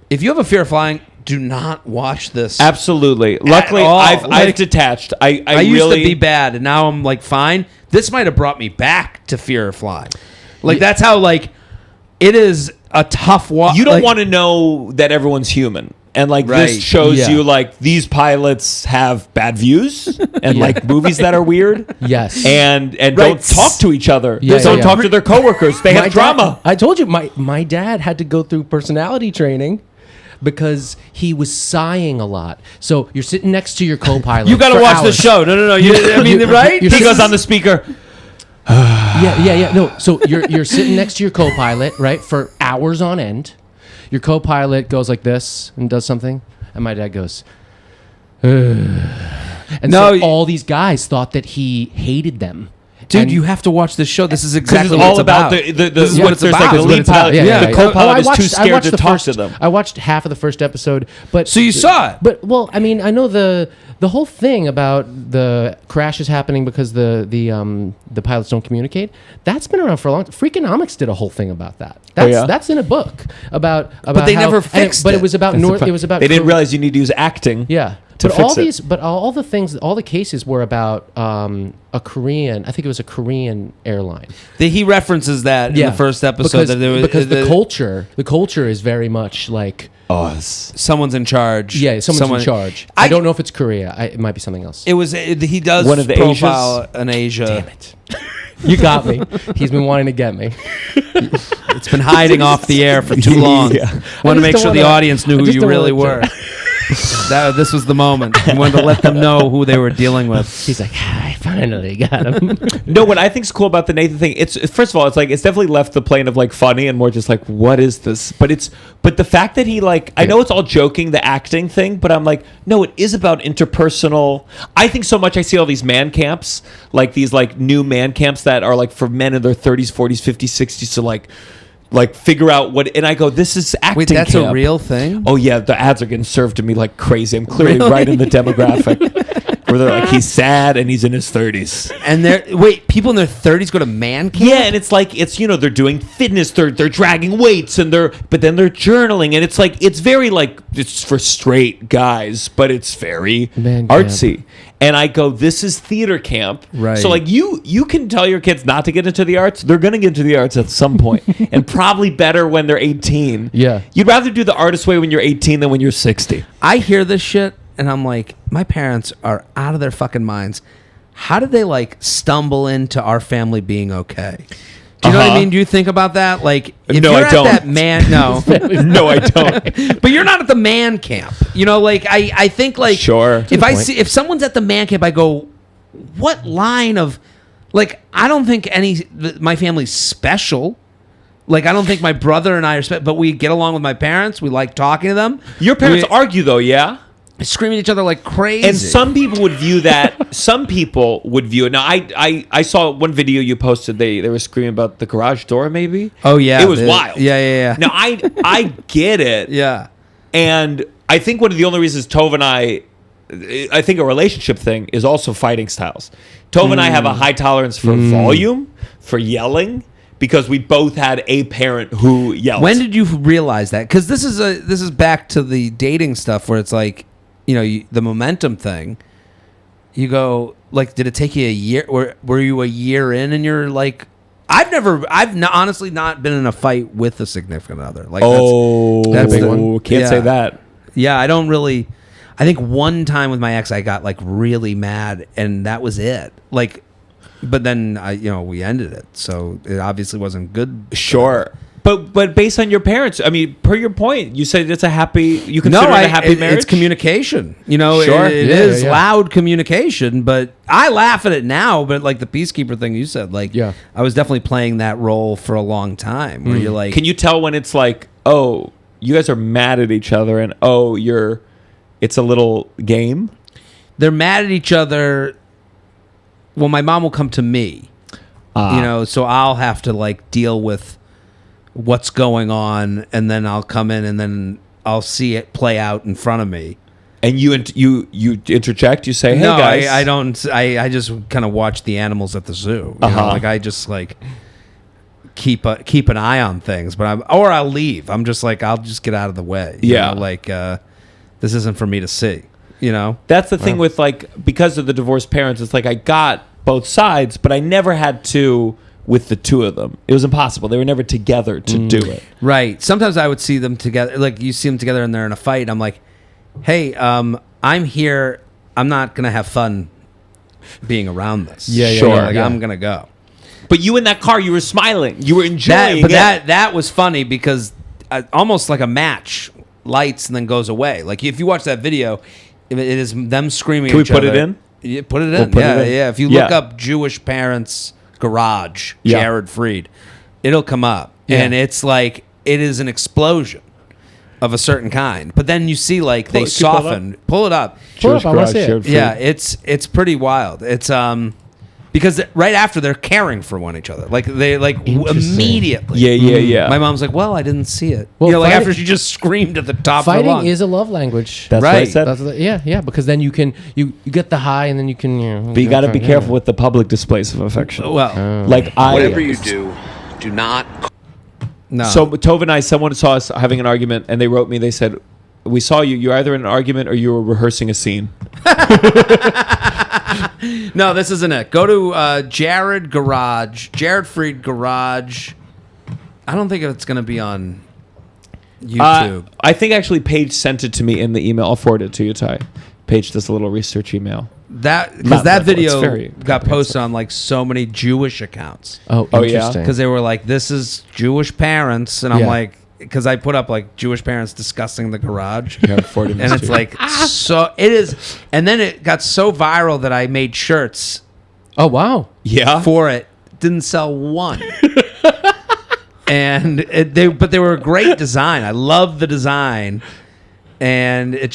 if you have a fear of flying, do not watch this. Absolutely. Luckily, all. I've Like, detached. I used really to be bad, and now I'm like fine. This might have brought me back to fear of flying. Like that's how like it is a tough walk. You don't want to know that everyone's human. And like Right. this shows Yeah. you like these pilots have bad views and like movies that are weird. Yes. And Right. don't talk to each other. Yeah, don't yeah. talk to their coworkers. They have drama. I told you my dad had to go through personality training because he was sighing a lot. So you're sitting next to your co-pilot. You got to for watch hours. the show. No. I mean, right? you're He goes on the speaker. Yeah. No. So you're sitting next to your co-pilot, right, for hours on end. Your co-pilot goes like this and does something, and my dad goes, and No, so all these guys thought that he hated them. Dude, And- you have to watch this show. This is Because exactly it's what all it's about about. the This is what what it's there's about. like the This is lead what it's about. pilot. Yeah. The co-pilot I is too watched scared to the talk first- to them. I watched half of the first episode, but So you saw it. But well, I mean, I know the whole thing about the crashes happening because the pilots don't communicate. That's been around for a long time. Freakonomics did a whole thing about that. That's in a book about they how- never and fixed But it. it was about North. It was about They didn't realize you need to use acting. Yeah. to but fix all it. these, but all the things, all the cases were about a Korean. I think it was a Korean airline. He references that in the first episode. because, that there was, because the culture is very much like someone's in charge. someone's in charge. I don't know if it's Korea. It might be something else. It was. He does One of the profile an Asia. Damn it. You got me. He's been wanting to get me. It's been hiding off the air for too long. Yeah. Want to make don't sure the wanna- audience knew I who just you don't really wanna- were. This was the moment. He wanted to let them know who they were dealing with. He's like, I finally got him. No, what I think is cool about the Nathan thing, it's first of all, it's like it's definitely left the plane of like funny and more just like what is this? But the fact that he like I know it's all joking, the acting thing, but I'm like, no, it is about interpersonal. I think so much I see all these man camps, like these like new man camps that are like for men in their 30s, 40s, 50s, 60s to like figure out what, and I go, this is acting. Wait, that's camp. a real thing? Oh yeah, the ads are getting served to me like crazy. I'm clearly right in the demographic where they're like, he's sad and he's in his 30s. And people in their 30s go to man camp? Yeah, and it's like they're doing fitness, they're dragging weights, but then they're journaling, and it's like it's very like it's for straight guys, but it's very Man camp. artsy. And I go, this is theater camp. Right. So like you can tell your kids not to get into the arts. They're gonna get into the arts at some point, and probably better when they're 18. Yeah. You'd rather do the artist way when you're 18 than when you're 60. I hear this shit and I'm like, my parents are out of their fucking minds. How did they like stumble into our family being okay? Do you know what I Uh-huh. mean? Do you think about that? Like, if No, you're I at don't. that man, no. No, I don't. But you're not at the man camp. You know, like I think like Sure. if someone's at the man camp, I go, what line of like I don't think my family's special. Like I don't think my brother and I are special, but we get along with my parents. We like talking to them. Your parents argue though, yeah? Screaming at each other like crazy. And some people would view that. Some people would view it. Now, I saw one video you posted. They were screaming about the garage door. Maybe. Oh yeah, it was wild. Yeah. Now I get it. Yeah. And I think one of the only reasons Tove and I think a relationship thing is also fighting styles. Tove and I have a high tolerance for volume, for yelling, because we both had a parent who yelled. When did you realize that? Because this is back to the dating stuff where it's like, you know, the momentum thing. You go like, did it take you a year? Were you a year in and you're like, honestly not been in a fight with a significant other. Like, that's the big one. Can't say that. Yeah, I don't really. I think one time with my ex, I got like really mad, and that was it. Like, but then we ended it, so it obviously wasn't good. Sure. But based on your parents, I mean, per your point, you said it's a happy. You consider it a happy marriage. It's communication. You know, Sure. it is loud communication. But I laugh at it now. But like the peacekeeper thing you said, like, I was definitely playing that role for a long time. Where you're like, can you tell when it's like, oh, you guys are mad at each other, and it's a little game? They're mad at each other. Well, my mom will come to me, so I'll have to like deal with what's going on, and then I'll come in, and then I'll see it play out in front of me. And you interject. You say, "Hey no, guys." I don't. I just kind of watch the animals at the zoo. You know? Like I just like keep an eye on things, but I'll leave. I'm just like I'll just get out of the way. You know? Like this isn't for me to see. You know, that's the thing with like, because of the divorced parents, it's like I got both sides, but I never had to with the two of them. It was impossible. They were never together to do it. Right. Sometimes I would see them together. Like you see them together and they're in a fight. I'm like, hey, I'm here. I'm not going to have fun being around this. Sure. I'm going to go. But you in that car, you were smiling. You were enjoying it. That was funny because almost like a match, lights and then goes away. Like if you watch that video, it is them screaming at each other. Can we put it in? Yeah, put it in. Yeah. If you look up Jewish parents garage, Jared Freid, it'll come up. And it's like, it is an explosion of a certain kind. But then you see like they soften. Pull it up. Pull it up. I want to see it. Yeah, it's pretty wild. It's because right after they're caring for one each other, like they immediately. Yeah. My mom's like, "Well, I didn't see it." Well, like after she just screamed at the top of the Fighting lungs. is a love language. That's right. what I said. Yeah, because then you can you get the high and then you can. But you got to be careful with the public displays of affection. Well, whatever you do not. no. So Tove and I, someone saw us having an argument, and they wrote me. They said, "We saw you. You're either in an argument or you were rehearsing a scene." No, this isn't it. Go to Jared Freid Garage. I don't think it's going to be on YouTube. I think actually Paige sent it to me in the email. I'll forward it to you, Ty. Paige does a little research email. That video very got posted on like so many Jewish accounts. Oh, yeah? interesting. Because they were like, this is Jewish parents. And I'm like, because I put up like Jewish parents discussing the garage. Yeah, and And it's like, so it is. And then it got so viral that I made shirts Oh wow. Yeah. for it. Didn't sell one. And but they were a great design. I love the design. And it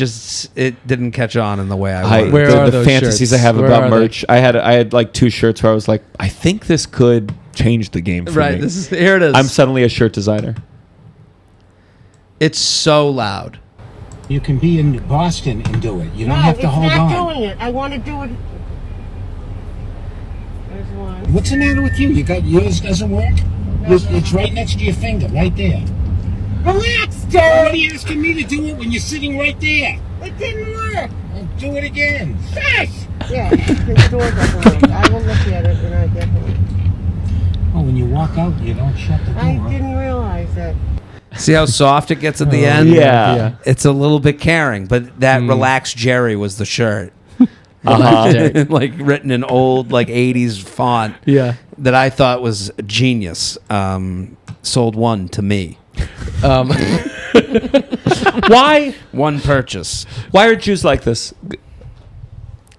didn't catch on in the way I wanted. Where are the those fantasies shirts? I have Where about are they? merch. I had like 2 shirts where I was like, I think this could change the game for Right. me. Here it is. I'm suddenly a shirt designer. It's so loud. You can be in Boston and do it. You don't have to hold it's not on. doing it. I want to do it. There's one. What's the matter with you? Yours doesn't work? It's right next to your finger, right there. Relax, Why Dad. are you asking me to do it when you're sitting right there? It didn't work. Well, do it again. Shush. Yeah, the door doesn't work. I will look at it and I definitely. Oh, when you walk out, you don't shut the door. I didn't realize that. See how soft it gets at the end? yeah. It's a little bit caring, but that relaxed Jerry was the shirt. Relax, Jared. like written in old like 80s font. Yeah. That I thought was genius. Sold one to me. Why? One purchase. Why are Jews like this?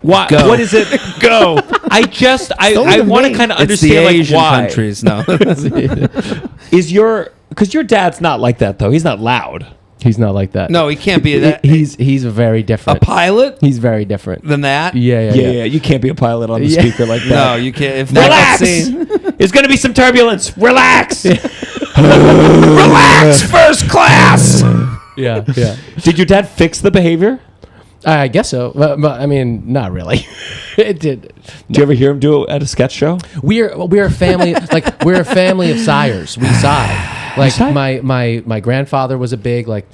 Why? Go. What is it? Go. I want to kind of It's the understand like Asian why. countries. No. Because your dad's not like that though. He's not loud. He's not like that. No, he can't be that. He's very A different. pilot He's very different. than that? Yeah. You can't be a pilot on the Yeah. speaker like that. No, you can't. If that Relax. gets seen- There's going to be some turbulence. Relax. Relax, first class. Yeah. Did your dad fix the behavior? I guess so. But I mean, not really. It did. Did you ever hear him do it at a sketch show? We're a family we're a family of sires. We sigh. Like sigh? my grandfather was a big like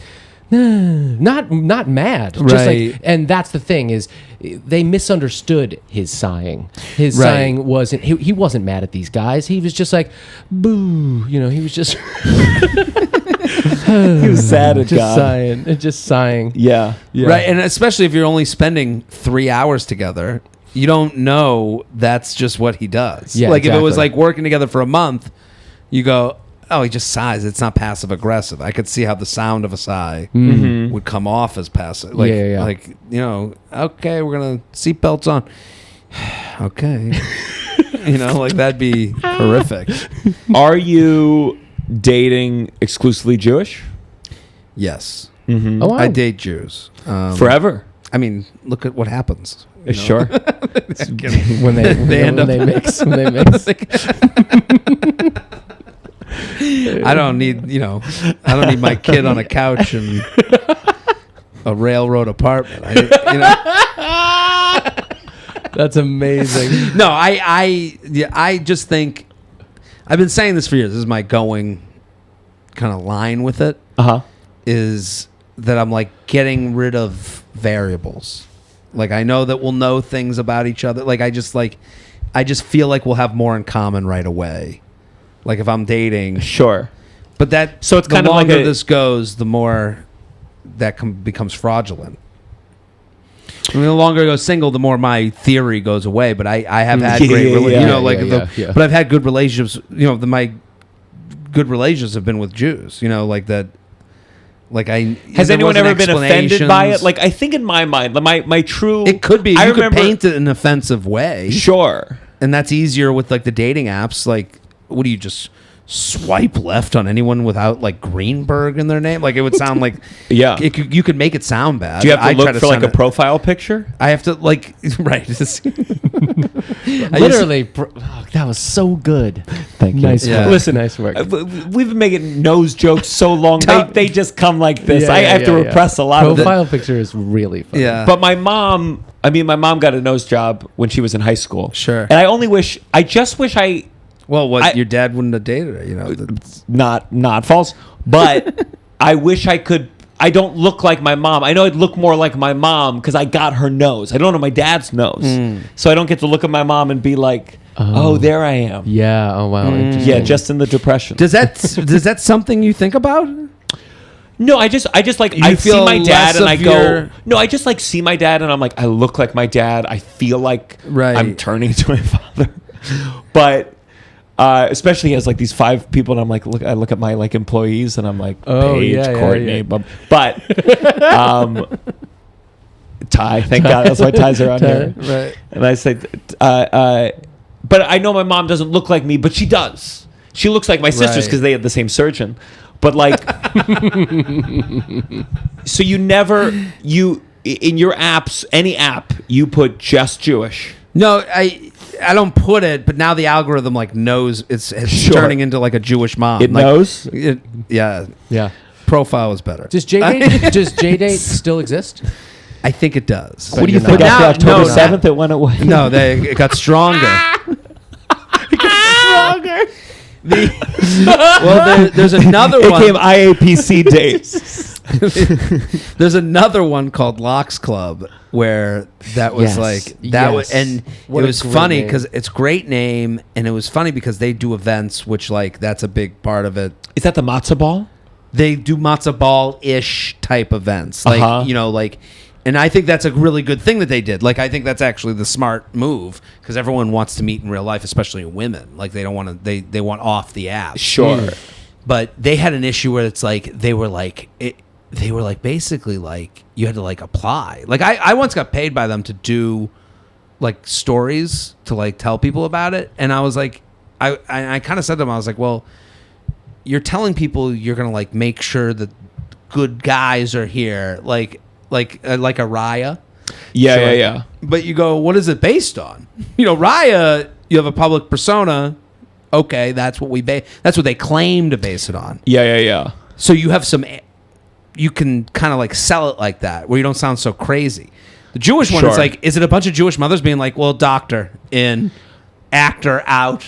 not mad. Just Right. like, and that's the thing is they misunderstood his sighing. His Right. sighing wasn't he wasn't mad at these guys. He was just like boo, he was just He was sad at just God. sighing. Just sighing. Yeah. Right, and especially if you're only spending 3 hours together, you don't know that's just what he does. Yeah, like if it was exactly. like working together for a month, you go, oh, he just sighs. It's not passive aggressive. I could see how the sound of a sigh would come off as passive. Like, Yeah. like okay, we're gonna seatbelts on. Okay, like that'd be horrific. Are you dating exclusively Jewish? Yes, Oh, wow. I date Jews. Forever? I mean, look at what happens. Sure. when they end up- when they mix. I don't need my kid on a couch in a railroad apartment. That's amazing. No, I just think I've been saying this for years. This is my going kind of line with it. Is that I'm like getting rid of variables. Like I know that we'll know things about each other. Like I just feel like we'll have more in common right away. Like if I'm dating, Sure. but that So it's the kind of like longer a- this goes, the more that becomes fraudulent. I mean, the longer I go single, the more my theory goes away. But I have had Yeah, great, yeah, yeah. but I've had good relationships. My good relationships have been with Jews. Like that. Like Has there anyone wasn't ever been offended by it? explanations. Like I think in my mind, my true It could be. I You could remember paint it in an offensive way, Sure. and that's easier with like the dating apps. Like, what do you just swipe left on anyone without like Greenberg in their name? Like, it would sound like Yeah. you could make it sound bad. Do you have to I try look for like sound a profile picture? I have to like right. Literally, that was so good. Thank you. Nice Yeah. work. Listen, nice work. We've been making nose jokes so long. They just come like this. Yeah, I yeah, have to yeah, repress yeah. a lot of Profile picture is really fun. Yeah. But my mom got a nose job when she was in high school. Sure. And I just wish Well, your dad wouldn't have dated her. That's, not false, but I wish I could. I don't look like my mom. I know I'd look more like my mom because I got her nose. I don't know my dad's nose, so I don't get to look at my mom and be like, "Oh, there I am." Yeah. Oh wow. Interesting. Yeah, just in the depression. does that something you think about? No, I just like You I see feel my dad less and I of go. your- No, I just like see my dad and I'm like, I look like my dad. I feel like Right. I'm turning to my father, but. Especially as like these 5 people, and I'm like, I look at my like employees, and I'm like, Oh, Paige, yeah, yeah, Courtney, yeah. but Ty, thank God, that's why Ty's around here, Right. and I say, but I know my mom doesn't look like me, but she does. She looks like my sisters Right. because they had the same surgeon, but like, so you in your apps, any app, you put just Jewish. No, I don't put it, but now the algorithm like knows it's Sure. turning into like a Jewish mom. It Like, knows? Yeah. Yeah. Profile is better. Does JDate still exist? I think it does. What do you you're think not- after But now- October no, 7th it went away? No, it got stronger. There's another It one. came IAPC days. There's another one called Locks Club where that was Yes, like that was, yes. and What it a was great funny name. because it's great name, and it was funny because they do events, which like that's a big part of it. Is that the matzo ball? They do matzo ball ish type events, like Uh-huh. like And I think that's a really good thing that they did. Like, I think that's actually the smart move because everyone wants to meet in real life, especially women. Like, they don't want to. They want off the app. Sure. But they had an issue where it's like they were like basically like you had to like apply. Like I once got paid by them to do like stories to like tell people about it, and I was like, I kind of said to them, I was like, well, you're telling people you're gonna like make sure that good guys are here, like a Raya. Yeah. But you go, what is it based on? You know, Raya, you have a public persona. Okay, that's what that's what they claim to base it on. Yeah. So you have you can kind of like sell it like that, where you don't sound so crazy. The Jewish one is like, is it a bunch of Jewish mothers being like, well, doctor in, actor out?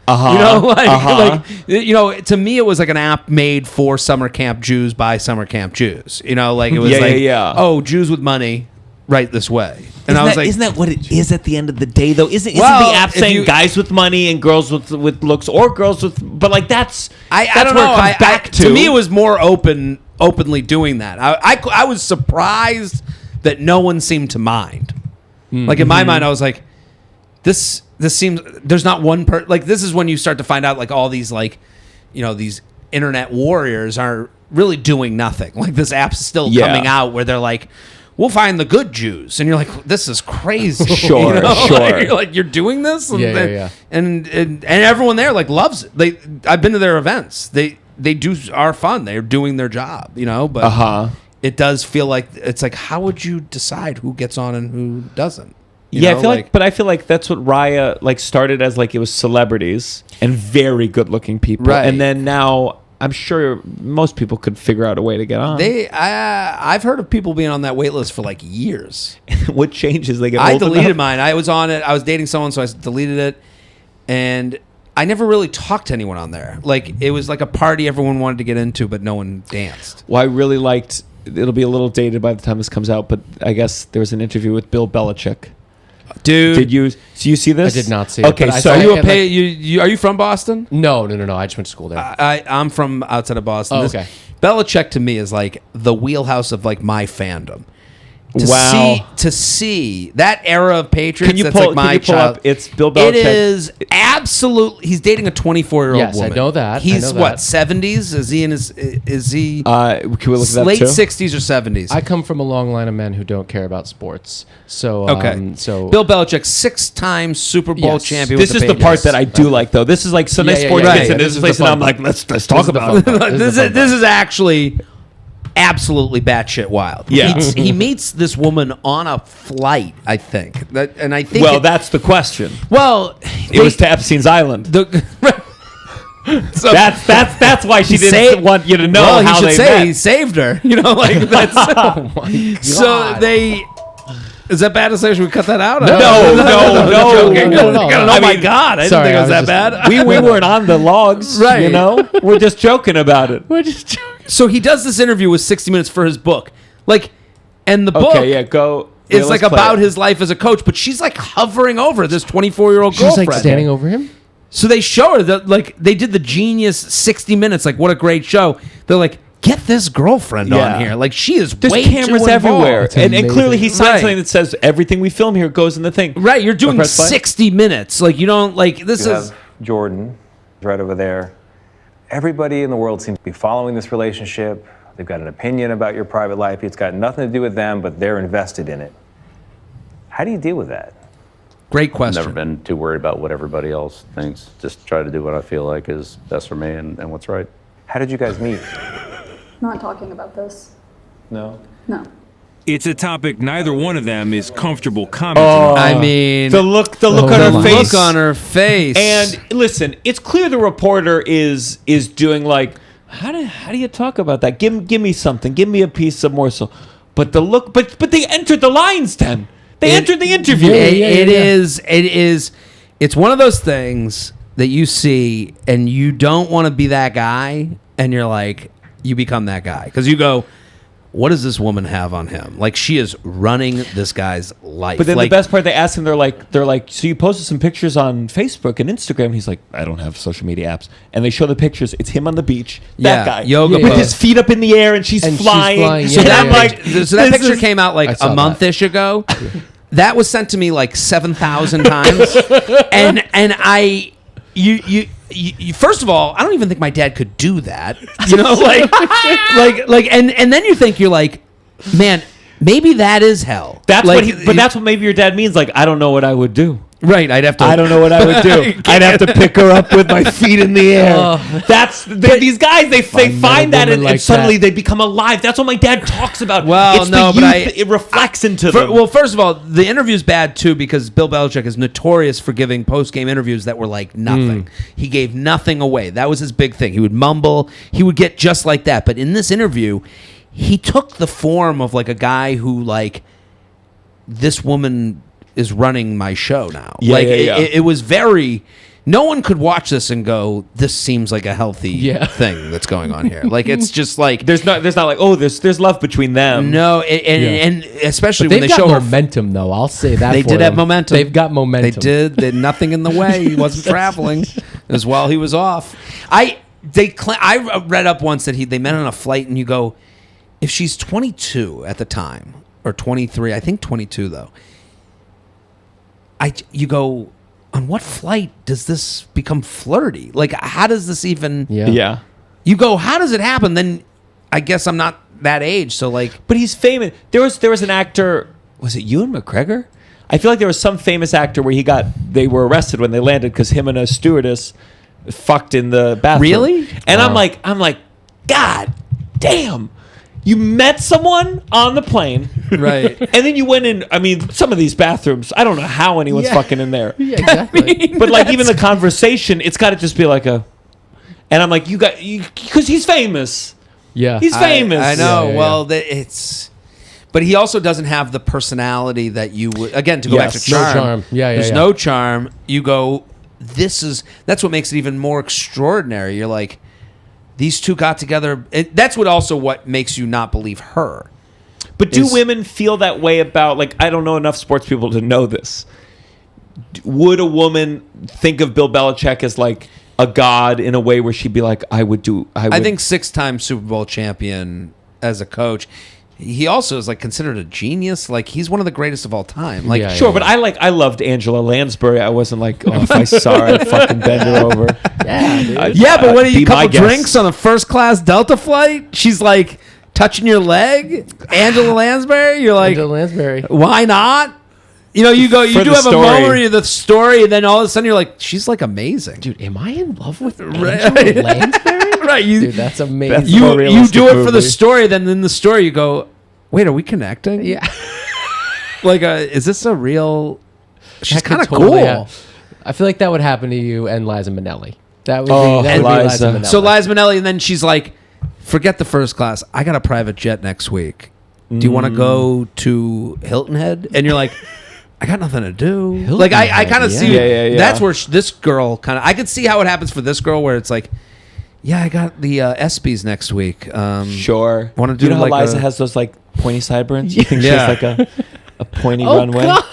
You know, like you know, to me, it was like an app made for summer camp Jews by summer camp Jews. You know, like it was oh, Jews with money, right this way. And I was like, isn't that what it is at the end of the day, though? Isn't the app saying guys with money and girls with looks, or girls with? But like that's I don't where know. it comes back to. To me, it was more openly doing that. I was surprised that no one seemed to mind. Like in my mind, I was like, this seems, there's not one like this is when you start to find out like all these like, you know, these internet warriors are really doing nothing. Like this app's still coming out where they're like, we'll find the good Jews, and you're like, this is crazy. Sure. Like, you're doing this, Yeah. And everyone there like loves it. I've been to their events. They are fun. They're doing their job, you know. But it does feel like it's like, how would you decide who gets on and who doesn't? You know, I feel like that's what Raya like started as. Like it was celebrities and very good looking people, right? And then now I'm sure most people could figure out a way to get on. I've heard of people being on that wait list for like years. What changes? They get I old deleted enough? mine. I was on it. I was dating someone, so I deleted it, and I never really talked to anyone on there. Like it was like a party everyone wanted to get into, but no one danced. Well, I really liked. It'll be a little dated by the time this comes out, but I guess there was an interview with Bill Belichick. Dude, did you see this? I did not see it. Okay, so are you from Boston? No. I just went to school there. I'm from outside of Boston. Oh, okay. Belichick to me is like the wheelhouse of like my fandom. To see that era of Patriots. Can you that's pull, like my can you pull child. up? It's Bill Belichick. It is absolutely. He's dating a 24-year-old Yes, woman. I know that. He's I know what, that. 70s? Is he in his? Is he? Can we look at that late too? 60s or 70s? I come from a long line of men who don't care about sports. So so Bill Belichick, 6-time Super Bowl Yes. champion. This with is the the part Patriots. that I do like, though. This is like Sunday Yeah, sports yeah, gets yeah. into This this is place, the and fun I'm like, part. let's talk about it. This is actually absolutely batshit wild. Yeah. He meets this woman on a flight, I think. Well, that's the question. well, It was to Epstein's Island. So That's why she didn't want you to know well, how he should they say met. he saved her. You know, like that's. Oh my God. So they. Is that bad to say? Should we cut that out? No. Joking. No. Oh my God! I didn't Sorry, think it was I that was bad. we weren't on the logs, Right. You know, we're just joking about it. We're just joking. So he does this interview with 60 Minutes for his book, like, and the book. Okay, yeah, go. It's like about his life as a coach, but she's like hovering over this 24-year-old She's girlfriend. like standing over him. So they show her that, like, they did the genius 60 Minutes, like, what a great show. They're like, get this girlfriend on here. Like, she is There's way cameras too everywhere, involved. and clearly he signed Right. something that says everything we film here goes in the thing. Right, you're doing Press play. 60 Minutes. Like, you don't, like, this You is... have Jordan right over there. Everybody in the world seems to be following this relationship. They've got an opinion about your private life. It's got nothing to do with them, but they're invested in it. How do you deal with that? Great question. Never been too worried about what everybody else thinks. Just try to do what I feel like is best for me and what's right. How did you guys meet? Not talking about this. No? No. It's a topic neither one of them is comfortable commenting on. I mean... The look on the her face. look on her face. And listen, it's clear the reporter is doing like, how do you talk about that? Give me something. Give me a piece of morsel. But the look, but they entered the lines then. They entered the interview. It is. It's one of those things that you see and you don't want to be that guy, and you're like, you become that guy because you go, what does this woman have on him? Like, she is running this guy's life. But then like, the best part, they ask him, they're like, so you posted some pictures on Facebook and Instagram. He's like, I don't have social media apps. And they show the pictures. It's him on the beach. That guy. Yoga with pose. his feet up in the air and she's flying. So And that, I'm like, so that picture came out like a month-ish ago. That was sent to me like 7,000 times. and I... You, first of all, I don't even think my dad could do that. You know, and then you think, you're like, man, maybe that is hell. That's like, what that's what maybe your dad means. Like, I don't know what I would do. Right, I'd have to. I don't know what I would do. I'd have to pick her up with my feet in the air. These guys. They find that and suddenly they become alive. That's what my dad talks about. Well, it's no, the but youth, it reflects into them. Well, first of all, the interview's bad too because Bill Belichick is notorious for giving post-game interviews that were like nothing. He gave nothing away. That was his big thing. He would mumble. He would get just like that. But in this interview, he took the form of like a guy who like, this woman is running my show now. It was very... No one could watch this and go, this seems like a healthy thing that's going on here. Like, it's just like... There's not like, oh, there's love between them. No, and especially when they got show momentum, though. I'll say that they for did them. have momentum. They've got momentum. They did. They had nothing in the way. He wasn't traveling as well. He was off. I read up once that they met on a flight, and you go, if she's 22 at the time, or 23, I think 22, though, you go, on what flight does this become flirty? Like, how does this even... Yeah. You go, how does it happen? Then I guess I'm not that age, so like... But he's famous. There was an actor, was it Ewan McGregor? I feel like there was some famous actor where they were arrested when they landed because him and a stewardess fucked in the bathroom. Really? And I'm like, God damn. You met someone on the plane. Right. And then you went in. I mean, some of these bathrooms, I don't know how anyone's fucking in there. Yeah, exactly. But like, even the conversation, it's got to just be like and I'm like, because he's famous. Yeah. He's famous. I know. Yeah. Well, but he also doesn't have the personality that you would, again, to go back to charm. No charm. There's no charm. You go, that's what makes it even more extraordinary. You're like, these two got together. That's what makes you not believe her. But do women feel that way about, like, I don't know enough sports people to know this. Would a woman think of Bill Belichick as like a god in a way where she'd be like, I think 6-time Super Bowl champion as a coach. He also is like considered a genius. Like, he's one of the greatest of all time. Like, but I loved Angela Lansbury. I wasn't like, oh, if I saw her, I'd fucking bend her over. Yeah, dude. But what are you, a couple drinks on a first-class Delta flight? She's like touching your leg. Angela Lansbury. You're like, Angela Lansbury. Why not? You know, you do have a moment of the story, and then all of a sudden you're like, she's like amazing. Dude, am I in love with Angela Lansbury? Right. Dude, that's amazing. You do it for the story, then in the story you go, wait, are we connecting? Yeah. Like, is this a real... She's kind of totally cool. I feel like that would happen to you and Liza Minnelli. That would be Liza. Liza Minnelli. So Liza Minnelli, and then she's like, forget the first class. I got a private jet next week. Do you want to go to Hilton Head? And you're like... I got nothing to do. Hilton like, I kind of see... Yeah. That's where this girl kind of... I could see how it happens for this girl, where it's like, yeah, I got the ESPYs next week. Sure. Want to do you know how like Liza has those like pointy sideburns? You think she has like a pointy runway? God.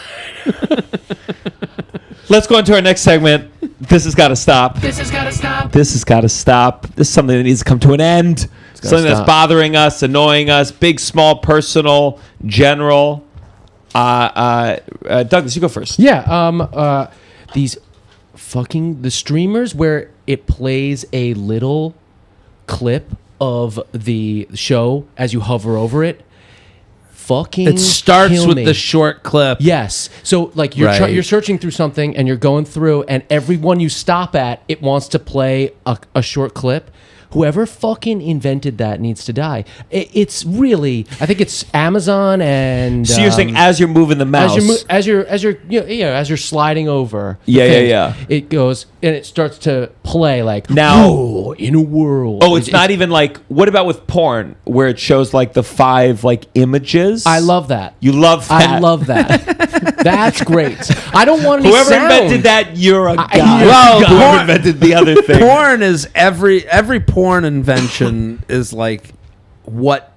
Let's go into our next segment. This has got to stop. This has got to stop. This has got to stop. This is something that needs to come to an end. Something that's bothering us, annoying us, big, small, personal, general. Douglas, you go first. Yeah. These fucking the streamers where it plays a little clip of the show as you hover over it. Fucking It starts kill with me. the short clip. Yes. So like you're searching through something and you're going through, and every one you stop at, it wants to play a short clip. Whoever fucking invented that needs to die. It's really, I think it's Amazon and. So you're saying as you're moving the mouse, as you're sliding over. Yeah. It goes and it starts to play like now in a world. Oh, it's not even like. What about with porn where it shows like the 5 like images? I love that. You love that. I love that. That's great. I don't want any Whoever sound. invented that, you're a guy. Well, whoever invented the other thing. Porn is every porn invention is like what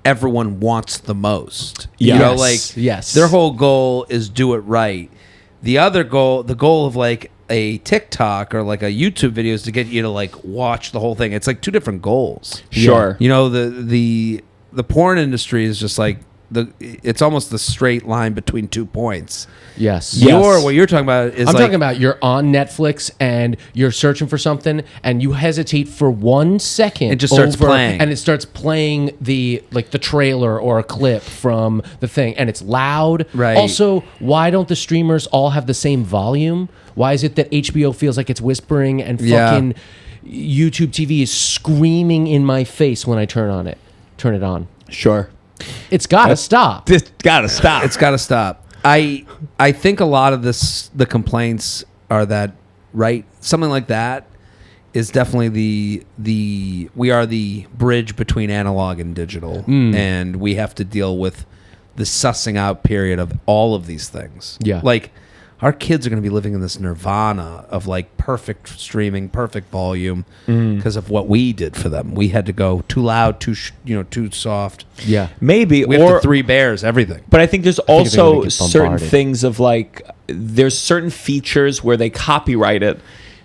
everyone wants the most. Yes. You know, like Yes. their whole goal is do it right. The other goal, the goal of like a TikTok or like a YouTube video is to get you to like watch the whole thing. It's like two different goals. Sure. You know, the porn industry is just like it's almost the straight line between 2 points. Yes. What you're talking about is I'm like, talking about you're on Netflix and you're searching for something and you hesitate for 1 second. It just starts playing. And it starts playing the trailer or a clip from the thing and it's loud. Right. Also, why don't the streamers all have the same volume? Why is it that HBO feels like it's whispering and fucking YouTube TV is screaming in my face when I turn it on? Sure. It's gotta stop. It's gotta stop. It's got to stop. I think a lot of the complaints are that something like that is definitely we are the bridge between analog and digital, and we have to deal with the sussing out period of all of these things. Yeah. Like our kids are going to be living in this nirvana of like perfect streaming, perfect volume because of what we did for them. We had to go too loud, too soft. Yeah. Maybe. We have to Three Bears, everything. But I think there's they're also gonna get certain bombarded. things of like, there's certain features where they copyright it.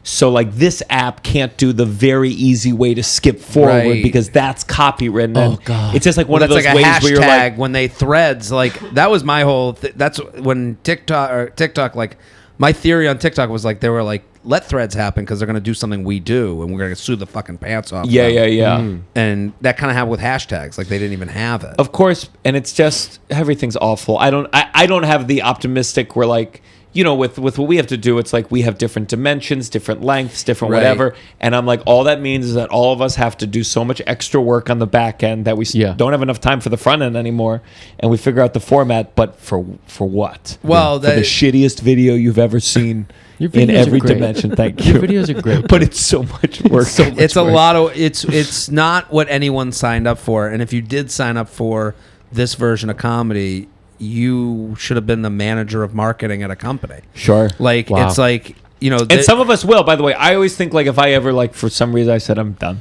So like this app can't do the very easy way to skip forward Right. because that's copywritten. Oh, and God. It's just like one of That's those like a ways hashtag where you're like, when they threads like that was my whole that's when TikTok like my theory on TikTok was like they were like let threads happen because they're going to do something we do and we're going to sue the fucking pants off yeah, them. yeah. And that kind of happened with hashtags like they didn't even have it. Of course, and it's just everything's awful. I don't have the optimistic where like, you know, with what we have to do, it's like we have different dimensions, different lengths, different Right. whatever. And I'm like, all that means is that all of us have to do so much extra work on the back end that we don't have enough time for the front end anymore. And we figure out the format, but for what? Well, for the shittiest video you've ever seen Your in videos every are great. dimension. Thank you. Your videos are great. But it's so much work. It's a lot of it's not what anyone signed up for. And if you did sign up for this version of comedy, you should have been the manager of marketing at a company. Sure. Like Wow. it's like, you know, And some of us will, by the way. I always think like if I ever like for some reason I said I'm done,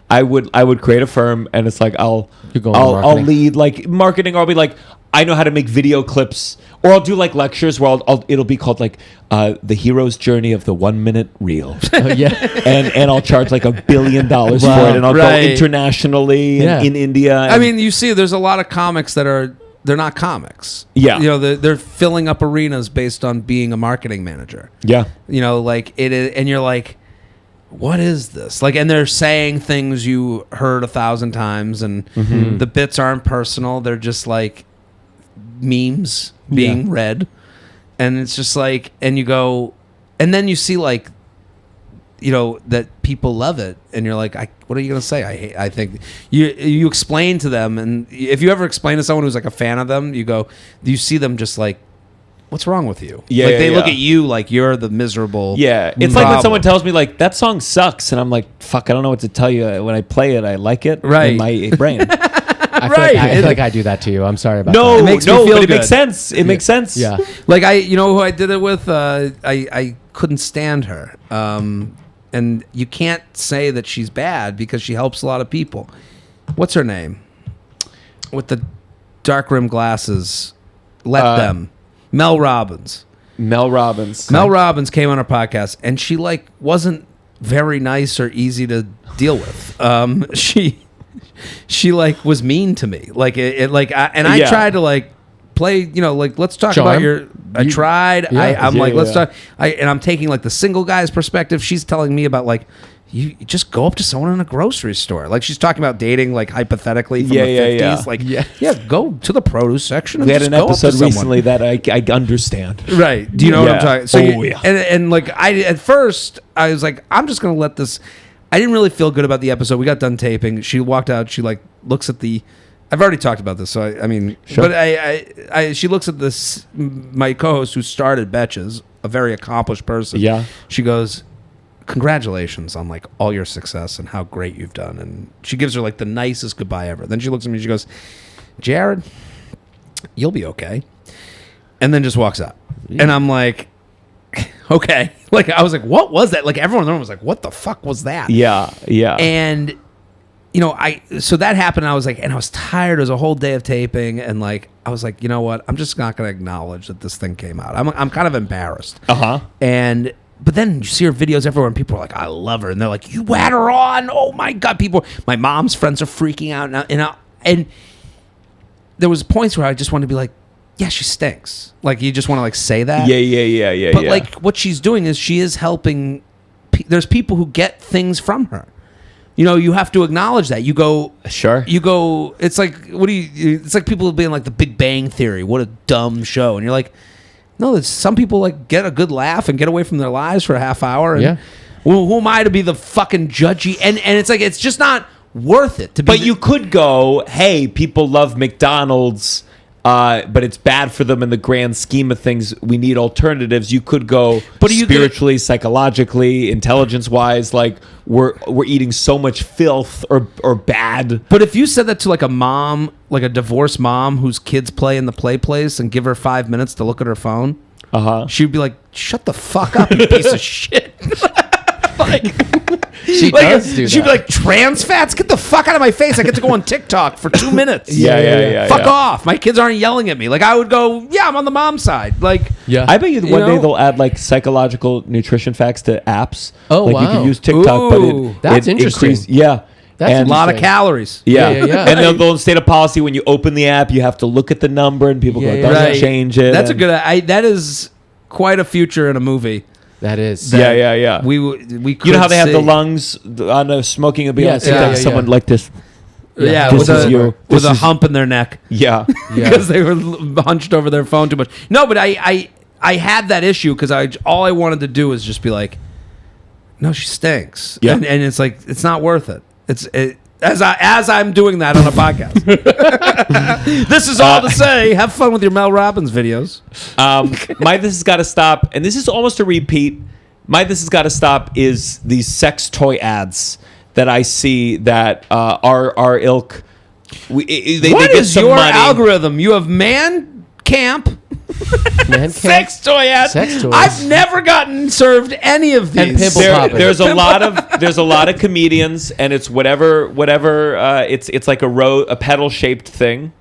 I would create a firm and it's like I'll lead like marketing or I'll be like I know how to make video clips or I'll do like lectures where it'll be called like the hero's journey of the 1 minute reel. Yeah. and I'll charge like $1 billion for it and I'll go internationally and in India. I mean, you see there's a lot of comics that they're not comics. Yeah. You know, they're filling up arenas based on being a marketing manager. Yeah. You know, like it is, and you're like, what is this? Like, and they're saying things you heard 1,000 times, and the bits aren't personal. They're just like memes being read. And it's just like, and you go, and then you see like, you know, that people love it, and you're like, what are you gonna say? I think you explain to them, and if you ever explain to someone who's like a fan of them, you see them just like, what's wrong with you? Yeah, like they look at you like you're the miserable. Yeah, it's like when someone tells me like that song sucks, and I'm like, fuck, I don't know what to tell you. When I play it, I like it in my brain. I feel like I do that to you. I'm sorry about that. No, It makes me feel but it good. makes sense. It makes sense. Yeah. Like you know who I did it with? I couldn't stand her. And you can't say that she's bad because she helps a lot of people. What's her name? With the dark rim glasses. Let them. Mel Robbins. Mel Robbins. Mel Robbins came on our podcast, and she like wasn't very nice or easy to deal with. She like was mean to me. Like I tried to like play, you know, like let's talk about your. I tried. Yeah. Let's talk. And I'm taking like the single guy's perspective. She's telling me about like you just go up to someone in a grocery store. Like she's talking about dating, like hypothetically from the 50s. Like go to the produce section. And We had just an go up to episode someone. recently that I understand. Right. Do you know what I'm talking? So yeah. And like at first I was like, I'm just gonna let this. I didn't really feel good about the episode. We got done taping. She walked out. She like looks at the. I've already talked about this, so I mean, sure. But she looks at this. My co-host who started Betches, a very accomplished person. Yeah. She goes, "Congratulations on like all your success and how great you've done." And she gives her like the nicest goodbye ever. Then she looks at me. And she goes, "Jared, you'll be okay," and then just walks out. And I'm like, okay. Like I was like, what was that? Like everyone in the room was like, what the fuck was that? Yeah. And so that happened. And I was like, and I was tired. It was a whole day of taping, and like I was like, you know what? I'm just not going to acknowledge that this thing came out. I'm kind of embarrassed. But then you see her videos everywhere, and people are like, I love her, and they're like, you had her on. Oh my god, my mom's friends are freaking out now, and there was points where I just wanted to be like, yeah, she stinks. Like you just want to like say that. Yeah. But like what she's doing is she is helping. There's people who get things from her. You have to acknowledge that. You go, sure. You go. It's like it's like people being like The Big Bang Theory. What a dumb show. And you're like, no. Some people like get a good laugh and get away from their lives for a half hour. And who am I to be the fucking judgy? And it's like it's just not worth it to be. But you could go, hey, people love McDonald's. But it's bad for them in the grand scheme of things. We need alternatives. You could go spiritually, psychologically, intelligence-wise. Like we're eating so much filth or bad. But if you said that to like a mom, like a divorced mom whose kids play in the play place, and give her 5 minutes to look at her phone, she'd be like, "Shut the fuck up, you piece of shit." She does do that. She'd be like, trans fats, get the fuck out of my face. I get to go on TikTok for 2 minutes. Yeah. Fuck off. My kids aren't yelling at me. Like I would go, yeah, I'm on the mom side. Like, I bet you one day they'll add like psychological nutrition facts to apps. Oh, like wow. you can use TikTok, but that's interesting. That's a lot of calories. Yeah. And they'll state a policy when you open the app, you have to look at the number, and people go, doesn't change it. That's a good. That is quite a future in a movie. That is. Yeah. We could you know how they have the lungs on a smoking a beer? Someone like this. Yeah, with a hump in their neck. Yeah. Because they were hunched over their phone too much. No, but I had that issue because all I wanted to do was just be like, no, she stinks. Yeah. And it's like, it's not worth it. As I'm doing that on a podcast. This is all to say, have fun with your Mel Robbins videos. My This Has Got to Stop, and this is almost a repeat. My This Has Got to Stop is these sex toy ads that I see that are ilk. What is your algorithm? You have man camp. Sex toy ads. I've never gotten served any of these. There's a lot of comedians, and it's whatever. It's like a petal shaped thing.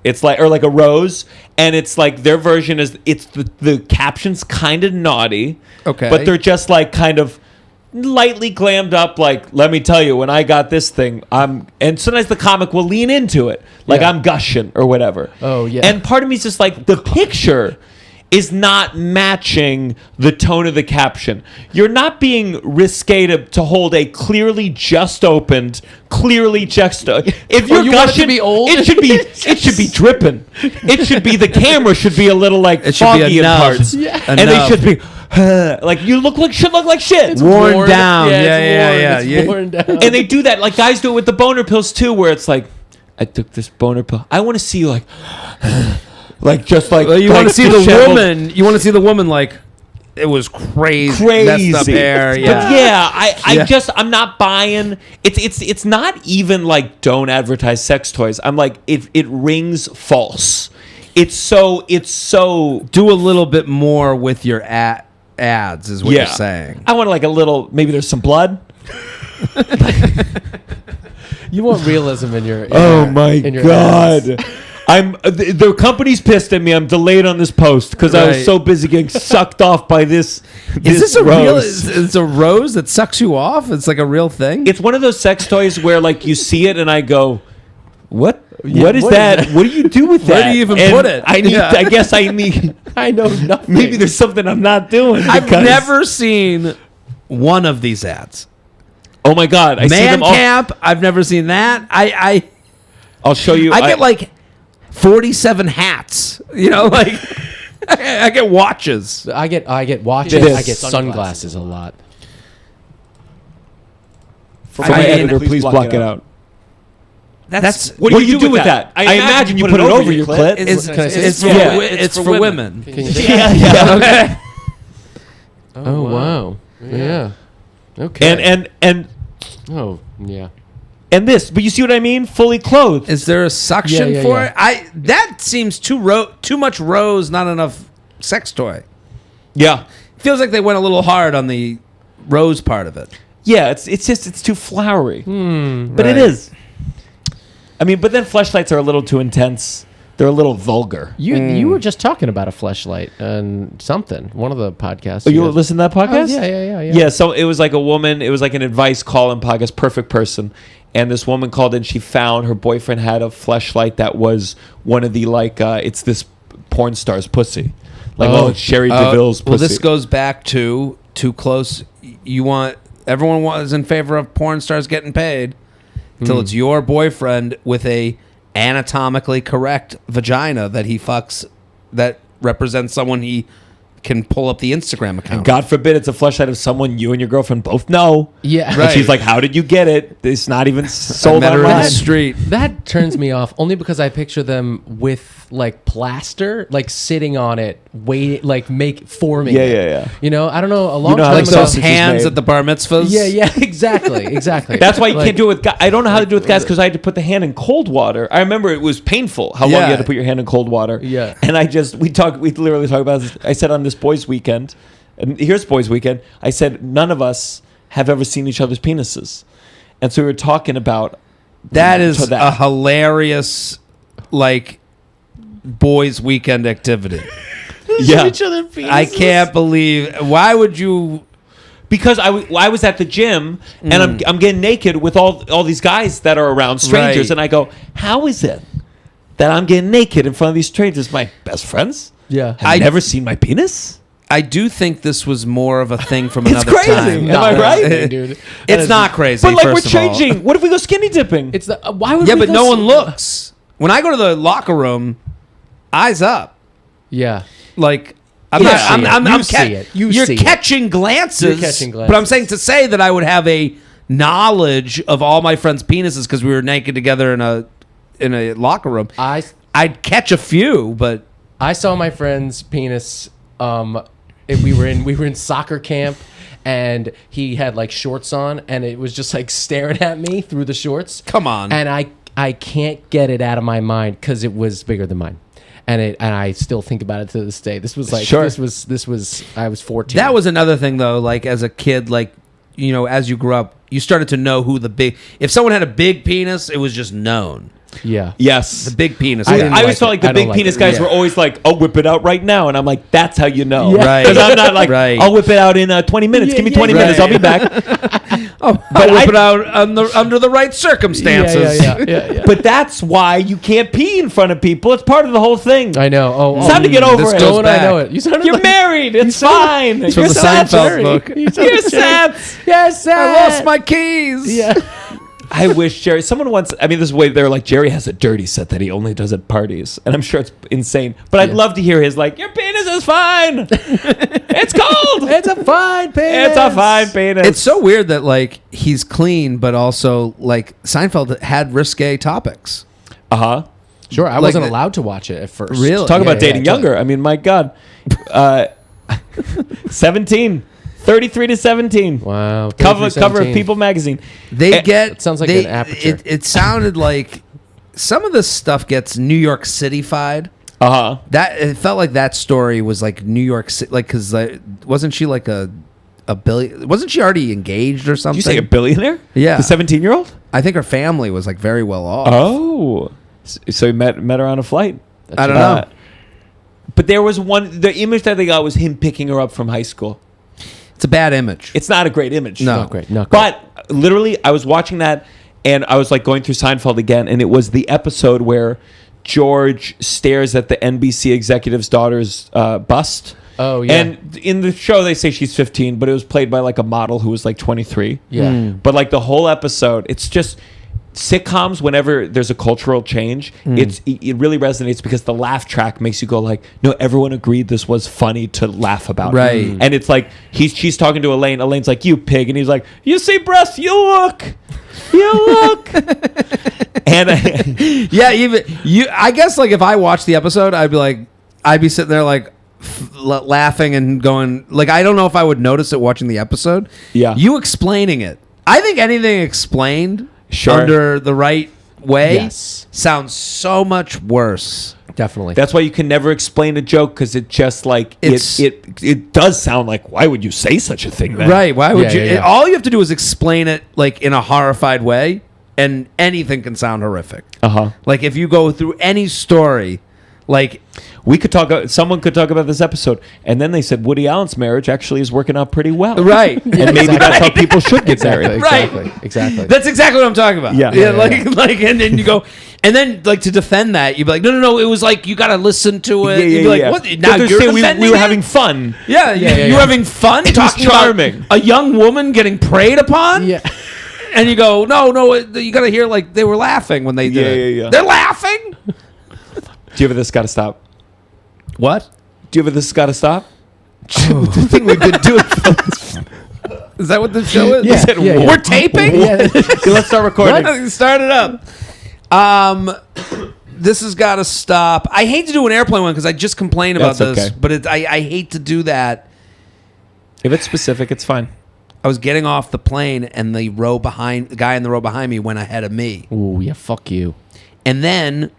It's like a rose, and it's like their version is the caption's kind of naughty. Okay, but they're just like kind of lightly glammed up, like, let me tell you, when I got this thing, and sometimes the comic will lean into it, like I'm gushing or whatever. Oh, yeah. And part of me is just like, the picture is not matching the tone of the caption. You're not being risque to hold a clearly just opened, if you're gushing, it should be dripping. It should be, the camera should be a little like foggy in parts. Yeah. And they should be like, should look like shit. It's worn down. It's worn down. And they do that, like guys do it with the boner pills too, where it's like, I took this boner pill. I want to see you like just like, well, you like want to see the woman. You want to see the woman like, it was crazy. Messed up hair. Yeah. But I'm not buying. It's not even like, don't advertise sex toys. I'm like, it rings false. It's so do a little bit more with your ads is what you're saying. I want like a little, maybe there's some blood. You want realism in your oh my god ads. The company's pissed at me. I'm delayed on this post because I was so busy getting sucked off by this. Is this a rose. It's a rose that sucks you off? It's like a real thing? It's one of those sex toys where like you see it and I go, what? Yeah, what is that? What do you do with that? Where do you even put it? I guess I need. I know nothing. Maybe there's something I'm not doing. I've never seen one of these ads. Oh my god! I see them all. Camp. I've never seen that. I'll show you. I get like 47 hats. You know, like I get watches. I get watches. I get sunglasses a lot. For my editor, please block it out. That's what do you do with that? I imagine you put it over your clit. It's for women. Yeah. Okay. Oh wow. Yeah. Okay. And oh yeah. And this, but you see what I mean? Fully clothed. Is there a suction for it? That seems too much rose, not enough sex toy. Yeah. Feels like they went a little hard on the rose part of it. Yeah, it's too flowery. But right. it is. I mean, but then fleshlights are a little too intense. They're a little vulgar. You were just talking about a fleshlight and something. One of the podcasts. Oh, you guys- listen to that podcast? Oh, yeah. Yeah, so it was like a woman. It was like an advice call-in podcast, Perfect Person. And this woman called in. She found her boyfriend had a fleshlight that was one of the, like, it's this porn star's pussy. Like, it's Sherry DeVille's pussy. Well, this goes back to too close. Everyone was in favor of porn stars getting paid until it's your boyfriend with a anatomically correct vagina that he fucks that represents someone he can pull up the Instagram account. God forbid it's a fleshlight of someone you and your girlfriend both know. Yeah. And Right. she's like, how did you get it? It's not even sold met her in the online. street. That turns me off only because I picture them with like plaster, like sitting on it, waiting, like forming it. Yeah. You know, I don't know. A long know how time Like the ago. those sausage is hands made. at the bar mitzvahs. Yeah, exactly. That's why you Like, can't do it with guys. I don't know how to do it with guys because I had to put the hand in cold water. I remember it was painful how long Yeah. you had to put your hand in cold water. Yeah. And we literally talk about this. I said on this boys' weekend, and here's boys' weekend, I said none of us have ever seen each other's penises. And so we were talking about That is a hilarious, like, boys' weekend activity. Yeah. I can't believe. Why would you? Because I was at the gym and I'm getting naked with all these guys that are around strangers, Right. and I go, how is it that I'm getting naked in front of these strangers, my best friends? Yeah. Have never seen my penis? I do think this was more of a thing from It's another crazy. time. Am I right? dude? It's not crazy. But like first we're of all. changing. What if we go skinny dipping? It's the why would Yeah, we but go no so- one looks. When I go to the locker room, eyes up. Yeah. Like I'm You not. see I'm, it. I'm, You I'm see it. You You're see it. catching glances. You're catching But I'm glances. saying to say that I would have a knowledge of all my friends' penises because we were naked together in a locker room. I'd catch a few, but I saw my friend's penis. We were in soccer camp, and he had like shorts on, and it was just like staring at me through the shorts. Come on. And I can't get it out of my mind because it was bigger than mine, and I still think about it to this day. This was like Sure. this was I was 14. that was another thing though. Like as a kid, like as you grew up, you started to know who if someone had a big penis, it was just known. Yeah. Yes. The big penis. I guy. always like felt it. like the I don't big like penis it. guys Yeah. were always like, "I'll whip it out right now," and I'm like, "That's how you know." Yeah. Right. Because I'm not like, Right. "I'll whip it out in 20 minutes. Yeah, Give me yeah, 20 yeah. minutes. I'll be back." But whip it out under the right circumstances. Yeah. But that's why you can't pee in front of people. It's part of the whole thing. I know. Oh, It's time to get over this it. goes I back. know it. You sounded You're like, married. It's fine. It's from You're the sad. Seinfeld book. You're sad. Yes, I lost my keys. Yeah. I wish Jerry. Someone once. I mean, this is way they're like Jerry has a dirty set that he only does at parties, and I'm sure it's insane. But I'd love to hear his like, "Your penis is fine. It's cold. It's a fine penis. It's a fine penis." It's so weird that like he's clean, but also like Seinfeld had risque topics. Sure, I Like wasn't the- allowed to watch it at first. Really? Talk Yeah, about dating yeah, younger. I mean, my God. 17. 33 to 17. Wow. Cover 33, of People magazine. They get. it sounds like they, an aperture. It sounded like some of this stuff gets New York City-fied. That it felt like that story was like New York City, like because wasn't she like a billion? Wasn't she already engaged or something? Did you say a billionaire? Yeah. The 17-year-old? I think her family was like very well off. Oh. So he met her on a flight. I don't know. But there was the image that they got was him picking her up from high school. It's a bad image. It's not a great image. No. Not great. Not great. But literally, I was watching that, and I was like going through Seinfeld again, and it was the episode where George stares at the NBC executive's daughter's bust. Oh, yeah. And in the show, they say she's 15, but it was played by like a model who was like 23. Yeah. But like the whole episode, it's just sitcoms. Whenever there's a cultural change, it really resonates because the laugh track makes you go like, no, everyone agreed this was funny to laugh about. Right. And it's like she's talking to Elaine. Elaine's like, "You pig," and he's like, "You see breasts? You look." And Yeah, even you. I guess like if I watched the episode, I'd be sitting there like laughing and going like I don't know if I would notice it watching the episode. Yeah. You explaining it. I think anything explained Sure. under the right way Yes. sounds so much worse. Definitely. That's why you can never explain a joke because it just like it does sound like, why would you say such a thing then? Right. Why would Yeah, you? yeah, yeah. All you have to do is explain it like in a horrified way, and anything can sound horrific. Like if you go through any story, like we could talk. Someone could talk about this episode, and then they said Woody Allen's marriage actually is working out pretty well. Right. And maybe that's how people should get Exactly. married. Right. Exactly. That's exactly what I'm talking about. Yeah. Like, and then you go, and then like to defend that, you'd be like, no, it was like you got to listen to it. You'd be like, what? But Now they're you're saying defending we were it? having fun. Yeah, you were having fun talking charming. about a young woman getting preyed upon. Yeah. And you go, no, you got to hear like they were laughing when they did it. Yeah. They're laughing. Do you ever this got to stop? What? Do you ever this got to stop? The thing we've been doing. Is that what the show is? Yeah, Is it yeah, yeah. We're taping? Yeah. Let's start recording. Start it up. This has got to stop. I hate to do an airplane one because I just complained about That's this, okay. but I hate to do that. If it's specific, it's fine. I was getting off the plane and the guy in the row behind me went ahead of me. Ooh, yeah, fuck you. And then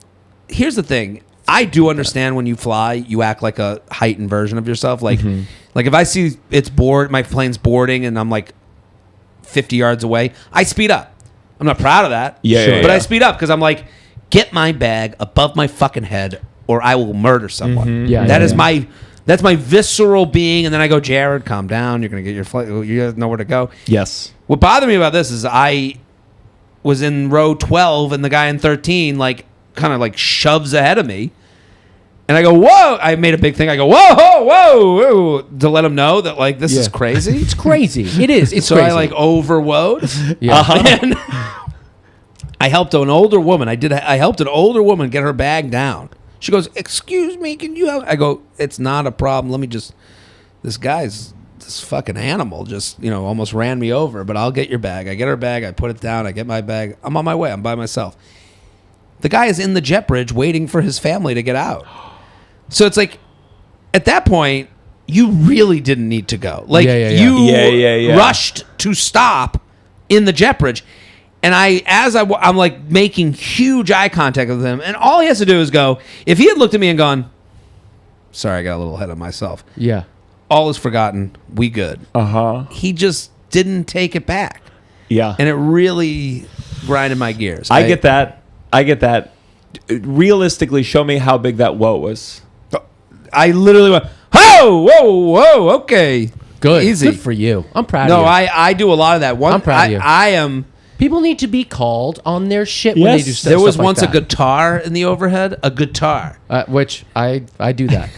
here's the thing. I do understand when you fly, you act like a heightened version of yourself. Like if I see my plane's boarding and I'm like 50 yards away, I speed up. I'm not proud of that. But I speed up because I'm like, get my bag above my fucking head or I will murder someone. That's my visceral being. And then I go, Jared, calm down. You're going to get your flight. You guys know where to go. Yes. What bothered me about this is I was in row 12 and the guy in 13 like kind of like shoves ahead of me. And I go, whoa. I made a big thing. I go, whoa, to let him know that like this is crazy. It's crazy. It is. It's so crazy. I like overwoed. And I helped an older woman. I helped an older woman get her bag down. She goes, excuse me, can you help? I go, it's not a problem. Let me just, this fucking animal just, almost ran me over, but I'll get your bag. I get her bag. I put it down. I get my bag. I'm on my way. I'm by myself. The guy is in the jet bridge waiting for his family to get out. So it's like, at that point, you really didn't need to go. Like, you rushed to stop in the jet bridge. And I'm like making huge eye contact with him. And all he has to do is go, if he had looked at me and gone, sorry, I got a little ahead of myself. Yeah. All is forgotten. We good. He just didn't take it back. Yeah. And it really grinded my gears. I get that. Realistically, show me how big that whoa was. I literally went, whoa, okay. Good. Easy. Good for you. I'm proud of you. No, I do a lot of that. I'm proud of you. I am. People need to be called on their shit when they do stuff. There was like once that. a guitar in the overhead. A guitar. Which I do that.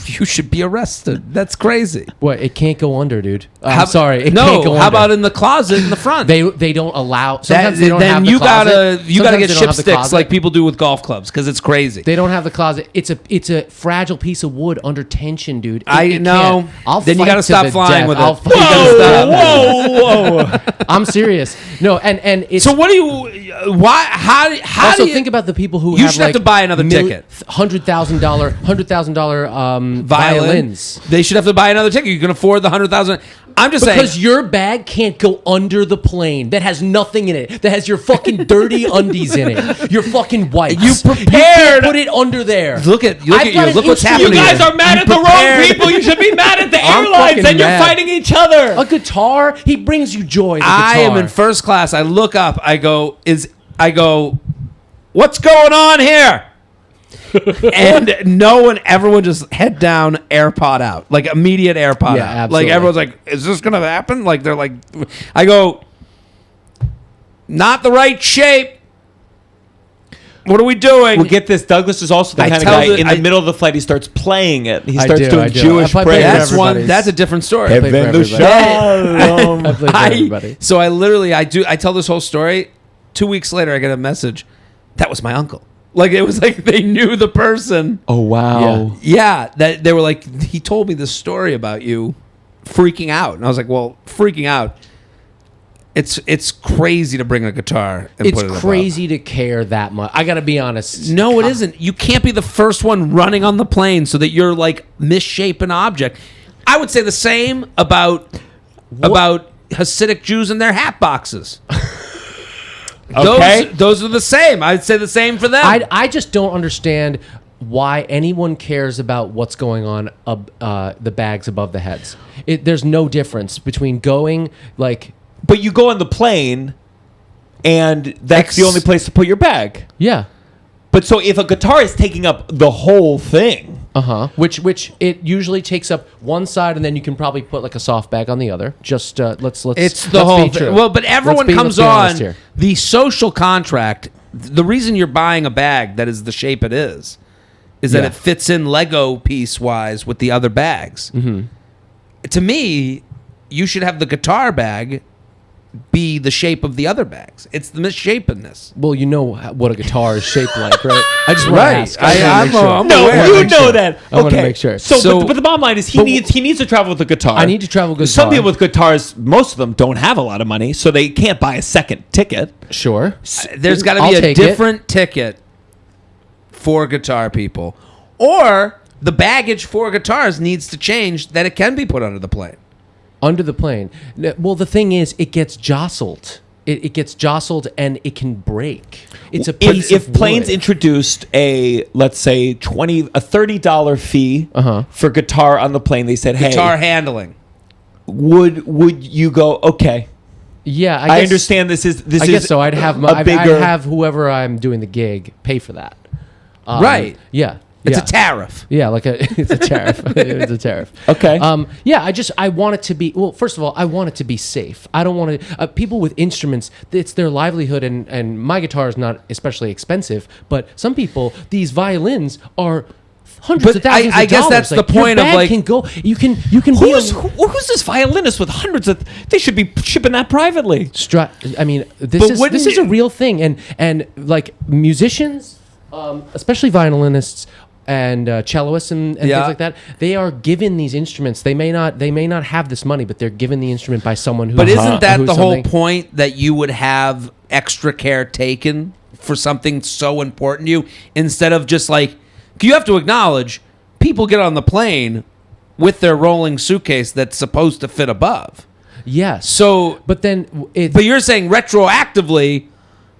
You should be arrested. That's crazy. What? It can't go under, dude. I'm sorry. It no. can't go How under. about in the closet in the front? They don't allow. Sometimes they don't then have the you closet. you gotta Sometimes get they don't have the chipsticks closet. like people do with golf clubs because it's crazy. They don't have the closet. It's a fragile piece of wood under tension, dude. I know. Then you got gotta stop flying with it. Whoa. I'm serious. No, and it's So what do you? Why? How also do you think about the people who You have should have like to buy another ticket. $100,000 violins. They should have to buy another ticket. You can afford the 100,000. I'm just Because saying. your bag can't go under the plane. That has nothing in it. That has your fucking dirty undies in it. Your fucking wipes. You can't prepared. put it under there. Look at you. I've got an Look what's happening. instrument. You guys are mad at the wrong people. You should be mad at the I'm airlines. fucking Then you're mad. fighting each other. A guitar, he brings you joy. The I guitar. am in first class. I look up. I go, what's going on here? And everyone just head down, AirPod out, like immediate AirPod Yeah, out. absolutely. Like everyone's like, is this gonna happen? Like they're like, I go, not the right shape. What are we doing? Well, get this. Douglas is also the I kind of tell guy the- in the middle of the flight. He starts playing it. He starts I doing do. Jewish I play praise. for That's one. everybody's. That's a different story. play for everybody. Shalom. I play for everybody. So I literally, I tell this whole story. 2 weeks later, I get a message. That was my uncle. Like it was like they knew the person. Oh wow. Yeah, that they were like, he told me this story about you freaking out. And I was like, well, freaking out. It's crazy to bring a guitar and It's put it above. crazy to care that much. I gotta be honest. No, it isn't. You can't be the first one running on the plane so that you're like misshapen object. I would say the same about Hasidic Jews and their hat boxes. Okay. Those are the same. I'd say the same for them. I just don't understand why anyone cares about what's going on the bags above the heads. There's no difference between going like. But you go on the plane, and that's the only place to put your bag. Yeah. But so if a guitar is taking up the whole thing, which it usually takes up one side, and then you can probably put like a soft bag on the other. Just let's. It's the whole thing. Well, but everyone comes on the social contract. The reason you're buying a bag that is the shape it is that it fits in Lego piece wise with the other bags. Mm-hmm. To me, you should have the guitar bag be the shape of the other bags. It's the misshapenness. Well, you know what a guitar is shaped like, right? I just want to ask. I'm know that. I want to make sure. So but the bottom line is he needs to travel with a guitar. I need to travel with a guitar. Some people with guitars, most of them don't have a lot of money, so they can't buy a second ticket. Sure. There's got to be a different ticket for guitar people. Or the baggage for guitars needs to change that it can be put under the plane. Under the plane. Well, the thing is, it gets jostled. It gets jostled, and it can break. It's a piece if of planes wood. introduced a, let's say, $30 fee for guitar on the plane, they said, guitar handling. Would you go, okay? Yeah, I understand this is I guess so. I'd have whoever I'm doing the gig pay for that. Right. Yeah. It's a tariff. Yeah, it's a tariff. It's a tariff. Okay. Yeah, I want it to be, well, first of all, I want it to be safe. I don't want to, people with instruments, it's their livelihood, and my guitar is not especially expensive, but some people, these violins are hundreds of thousands of dollars. I guess that's the point of like, can go, you can who's this violinist with hundreds of, they should be shipping that privately. I mean, this is a real thing, and like musicians, especially violinists, and cellists and things like that, they are given these instruments. They may not have this money, but they're given the instrument by someone who. But isn't that the whole point, that you would have extra care taken for something so important to you, instead of just like, you have to acknowledge people get on the plane with their rolling suitcase that's supposed to fit above. Yes. So, but you're saying retroactively,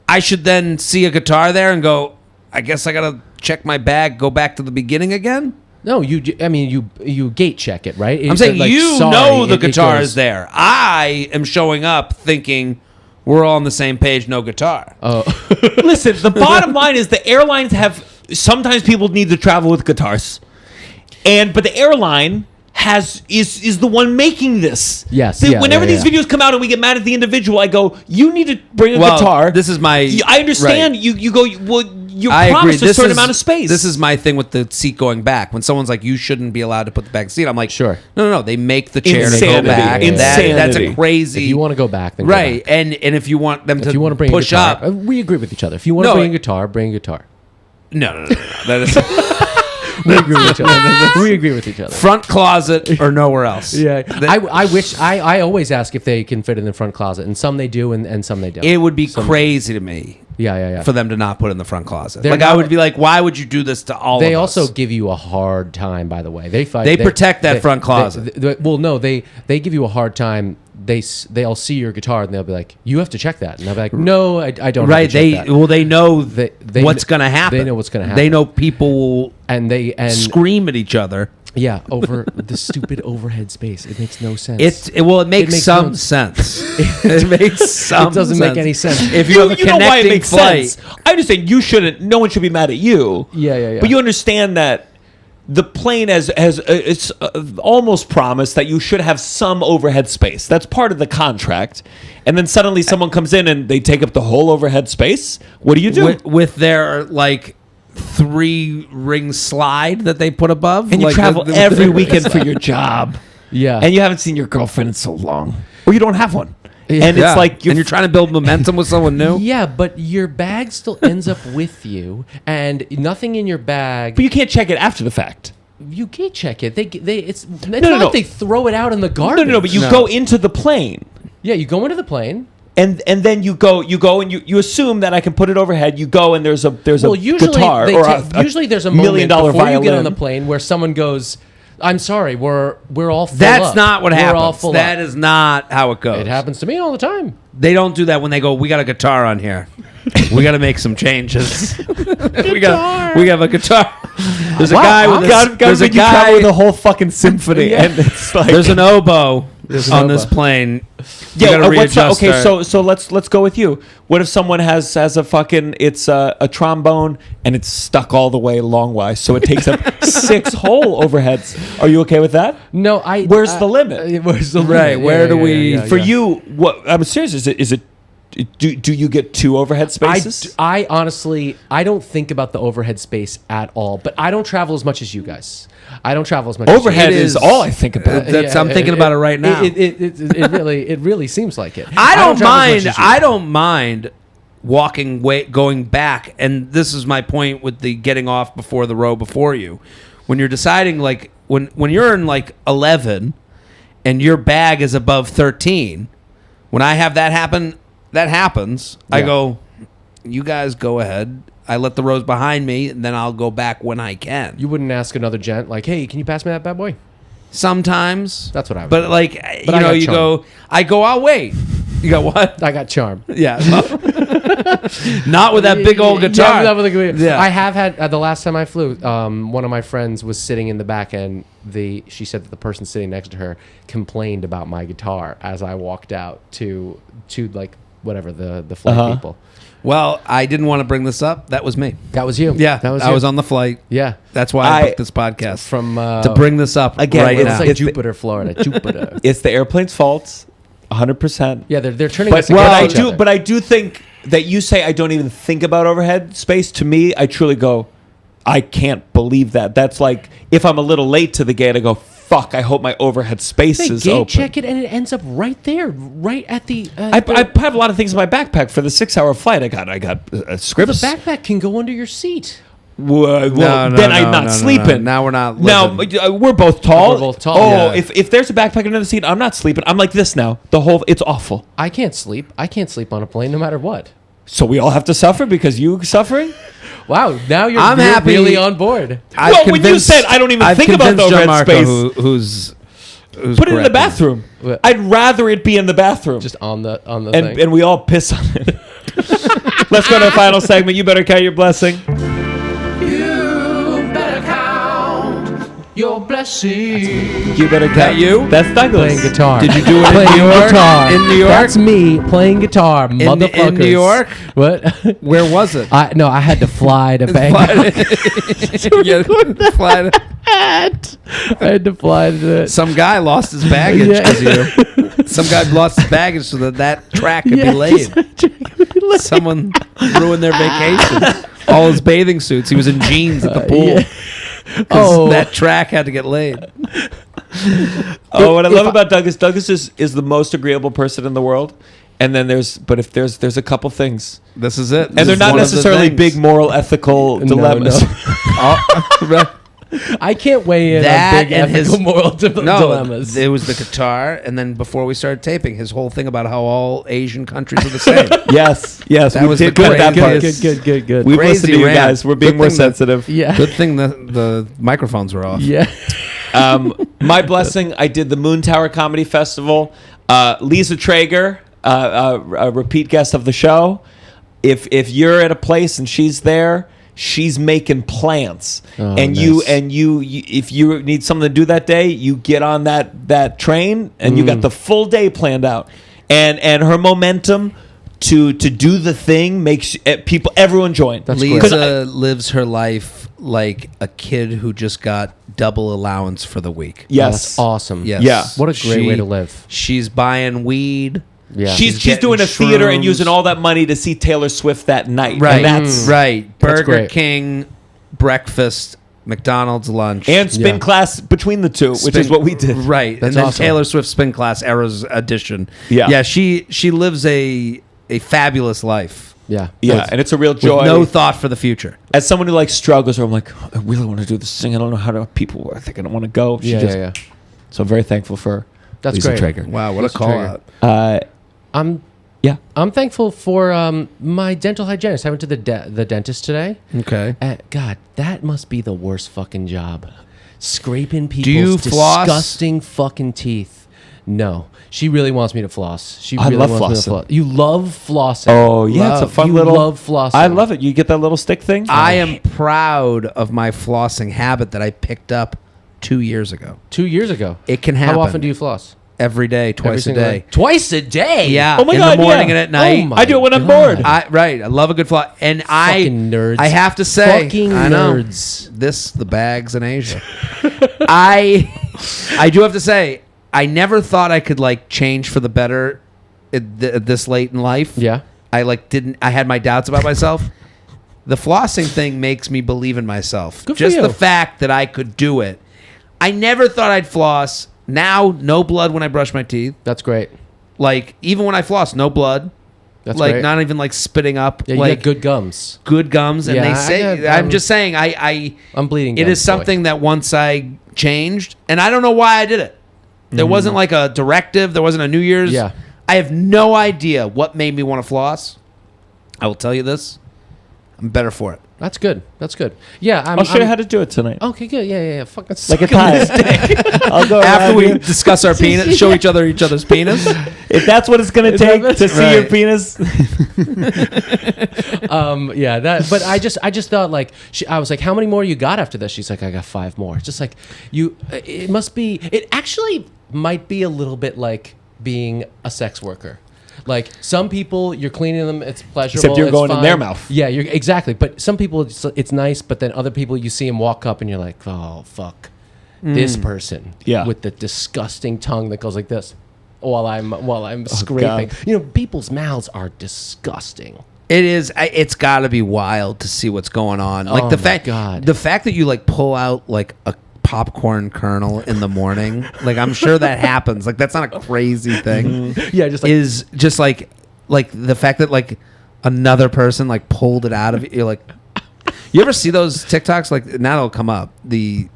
I should then see a guitar there and go, I guess I gotta check my bag, go back to the beginning again? No, you gate check it, right? I'm saying the guitar is there. I am showing up thinking we're all on the same page, no guitar. Oh. Listen, the bottom line is the airlines have, sometimes people need to travel with guitars. But the airline is the one making this. Yes. Whenever these videos come out and we get mad at the individual, I go, you need to bring a guitar. This is my. I understand. Right. You go. Well, you're I promised agree. a certain amount of space. This is my thing with the seat going back. When someone's like, you shouldn't be allowed to put the back seat, I'm like, sure. No. They make the chair to go back. That's a crazy. If you want to go back, then right. Go back. And if you want them if you want to bring push a guitar, up, we agree with each other. If you want to bring a guitar, bring a guitar. No. That is. We agree with each other. We agree with each other. Front closet or nowhere else. Yeah. I wish. I always ask if they can fit in the front closet, and some they do, and some they don't. It would be crazy to me. Yeah. For them to not put in the front closet. I would be like, why would you do this to all of us? They also give you a hard time, by the way. They protect that front closet. They give you a hard time. They'll see your guitar and they'll be like, you have to check that, and I'll be like, no, I don't. Right? Have to check that. They know what's going to happen. They know what's going to happen. They know people will scream at each other. Yeah, over the stupid overhead space. It makes no sense. It makes some sense. It makes some. It doesn't make any sense. If you have a connecting flight, sense. I understand you shouldn't. No one should be mad at you. Yeah. But you understand that the plane it's almost promised that you should have some overhead space. That's part of the contract. And then suddenly someone comes in and they take up the whole overhead space. What do you do with their 3-ring slide that they put above? And you travel every weekend for your job. Yeah. And you haven't seen your girlfriend in so long. Or you don't have one. Yeah. And it's like you're trying to build momentum with someone new. Yeah, but your bag still ends up with you, and nothing in your bag. But you can't check it after the fact. You can't check it. It's not like they throw it out in the garbage. No. But you go into the plane. Yeah, you go into the plane. And then you go and you assume that I can put it overhead. You go and there's a guitar usually there's a $1 million moment before violin. you get on the plane where someone goes, I'm sorry. We're all full That's up. not what We're happens. all full That up. is not how it goes. It happens to me all the time. They don't do that when they go, we got a guitar on here. We got to make some changes. we have a guitar. There's a guy with there's a guy with a whole fucking symphony, and it's like there's an oboe on this plane. You gotta readjust so let's go with you. What if someone has a fucking a trombone and it's stuck all the way longwise, so it takes up 6 whole overheads? Are you okay with that? No, Where's the limit? Where's the Right, limit? where do we- For you, what I'm serious. Is it? Do you get 2 overhead spaces? I honestly, I don't think about the overhead space at all. But I don't travel as much as you guys. I don't travel as much. Overhead as you. is all I think about. I'm thinking about it right now. It really seems like it. I don't travel as mind. much as you. I don't mind going back. And this is my point with the getting off before the row before you. When you're deciding, like when you're in like 11, and your bag is above 13. When I have that happen. That happens. Yeah. I go, you guys go ahead. I let the rows behind me, and then I'll go back when I can. You wouldn't ask another gent like, "Hey, can you pass me that bad boy?" Sometimes. That's what I would But do. like, But I got you charm. go, I'll wait. You got what? I got charm. Yeah. Not with that big old guitar. Yeah. I have had the last time I flew. One of my friends was sitting in the back end. She said that the person sitting next to her complained about my guitar as I walked out to like whatever the flight people. Well, I didn't want to bring this up. That was me. That was you. Yeah, that was I you. was on the flight. Yeah, that's why I booked this podcast from to bring this up again. Right It's now. like Jupiter, Florida. Jupiter. It's the airplane's fault, 100%. Yeah, they're turning But us against each I do. other. But I do think that you say I don't even think about overhead space. To me, I truly go, I can't believe that. That's like if I'm a little late to the gate, I go, fuck. I hope my overhead space They is gate open. check it and it ends up right there, right at the. I have a lot of things in my backpack for the 6-hour flight. I got the scripts. backpack can go under your seat. Well, No, then I'm not sleeping. Now we're not. Now living. we're both tall. We're both tall, Oh, yeah. if there's a backpack under the seat, I'm not sleeping. I'm like this now. It's awful. I can't sleep. I can't sleep on a plane no matter what. So we all have to suffer because you suffering? Wow, now you're happy. really on board. Well, when you said I don't even think about the overhead Gianmarco, space, who's put it in the correct. bathroom. What? I'd rather it be in the bathroom. Just on the thing. and we all piss on it. Let's go to the final segment. You better count your blessing. You better count your blessings. You better count. you? That's Douglas. Playing guitar. Did you do it in Playing New York? guitar. In New York? That's me playing guitar, motherfuckers. in New York? What? Where was it? No, I had to fly to Bangkok. Yeah, fly to- I had to fly to. Some guy lost his baggage Yeah. because of you. Some guy lost his baggage so that track could be laid. Someone ruined their vacation. All his bathing suits. He was in jeans at the pool. Yeah. 'Cause that track had to get laid. Oh, what I love about Douglas is the most agreeable person in the world. And then there's a couple things. This is it. And they're not necessarily big moral, ethical dilemmas. I can't weigh in That on big and ethical his moral dilemmas. It was the guitar, and then before we started taping, his whole thing about how all Asian countries are the same. Yes. That we was did the good that part. Good. We've Crazy listened to you rant. guys. We're being Good more thing that- sensitive. Yeah. Good thing the microphones were off. Yeah. My blessing, I did the Moon Tower Comedy Festival. Lisa Traeger, a repeat guest of the show. If you're at a place and she's there, she's making plans. Oh, and nice. you if you need something to do that day, you get on that train and you got the full day planned out. And her momentum to do the thing makes everyone join. That's Lisa lives her life like a kid who just got double allowance for the week. Yes. That's awesome. Yes. Yeah. What a great way to live. She's buying weed. Yeah. She's getting doing a theater and shrooms. using all that money to see Taylor Swift that night. Right. And that's right. That's Burger great. King, breakfast, McDonald's lunch. and spin Yeah. class between the two, which is Spin- what we did. Right. That's and then awesome. Taylor Swift Spin Class Era's edition. Yeah. Yeah, she lives a fabulous life. Yeah. Yeah, and it's a real joy. With no thought for the future. As someone who like struggles, or I'm like, I really want to do this thing. I don't know how to people. I think I don't want to go. Yeah. So I'm very thankful for That's Lisa great. Traeger. Wow, what Lisa a call Traeger. out. I'm thankful for my dental hygienist. I went to the dentist today. Okay. God, that must be the worst fucking job. Scraping people's you floss? disgusting fucking teeth. No. She really wants me to floss. She I really love wants me to flossing. floss. You love flossing. Oh yeah, it's a fun You little. love flossing. I love it. You get that little stick thing. I am proud of my flossing habit that I picked up 2 years ago. 2 years ago. It can happen. How often do you floss? Every day, twice a single day. Twice a day? Yeah. Oh my in God, the morning yeah. and at night. Oh my I do it when I'm God. bored. I love a good floss. And Fucking nerds. I have to say, Fucking I know, nerds. the bags in Asia. I do have to say, I never thought I could like change for the better at this late in life. Yeah. I had my doubts about myself. The flossing thing makes me believe in myself. Good for Just you. the fact that I could do it. I never thought I'd floss. Now, no blood when I brush my teeth. That's great. Like, even when I floss, no blood. That's like, great. not even like spitting up. Yeah, you like got good gums. good gums. And Yeah, they say, I'm just saying, I'm bleeding it gums, is something that once I changed, and I don't know why I did it. There wasn't like a directive. There wasn't a New Year's. Yeah. I have no idea what made me want to floss. I will tell you this. I'm better for it. That's good. That's good. Yeah, I'll show you how to do it tonight. Okay, good. Yeah. Fucking Like a tie. I'll go After around we you. discuss our penis, show each other's penis. If that's what it's gonna take to see your Right. penis. yeah, that. But I just thought like I was like, how many more you got after this? She's like, I got 5 more. Just like you, it must be. It actually might be a little bit like being a sex worker. Like some people, you're cleaning them, it's pleasurable. Except you're it's going in fine. their mouth. Yeah, you're exactly. But some people, it's nice. But then other people, you see them walk up, and you're like, oh fuck, this person, Yeah. with the disgusting tongue that goes like this, while I'm scraping. God. You know, people's mouths are disgusting. It is. It's got to be wild to see what's going on. Like Oh the my fact, God. the fact that you like pull out like a popcorn kernel in the morning. Like I'm sure that happens. Like that's not a crazy thing. Yeah, just like Is just like the fact that like another person like pulled it out of it. You're like, you ever see those TikToks? Like now it'll come up. The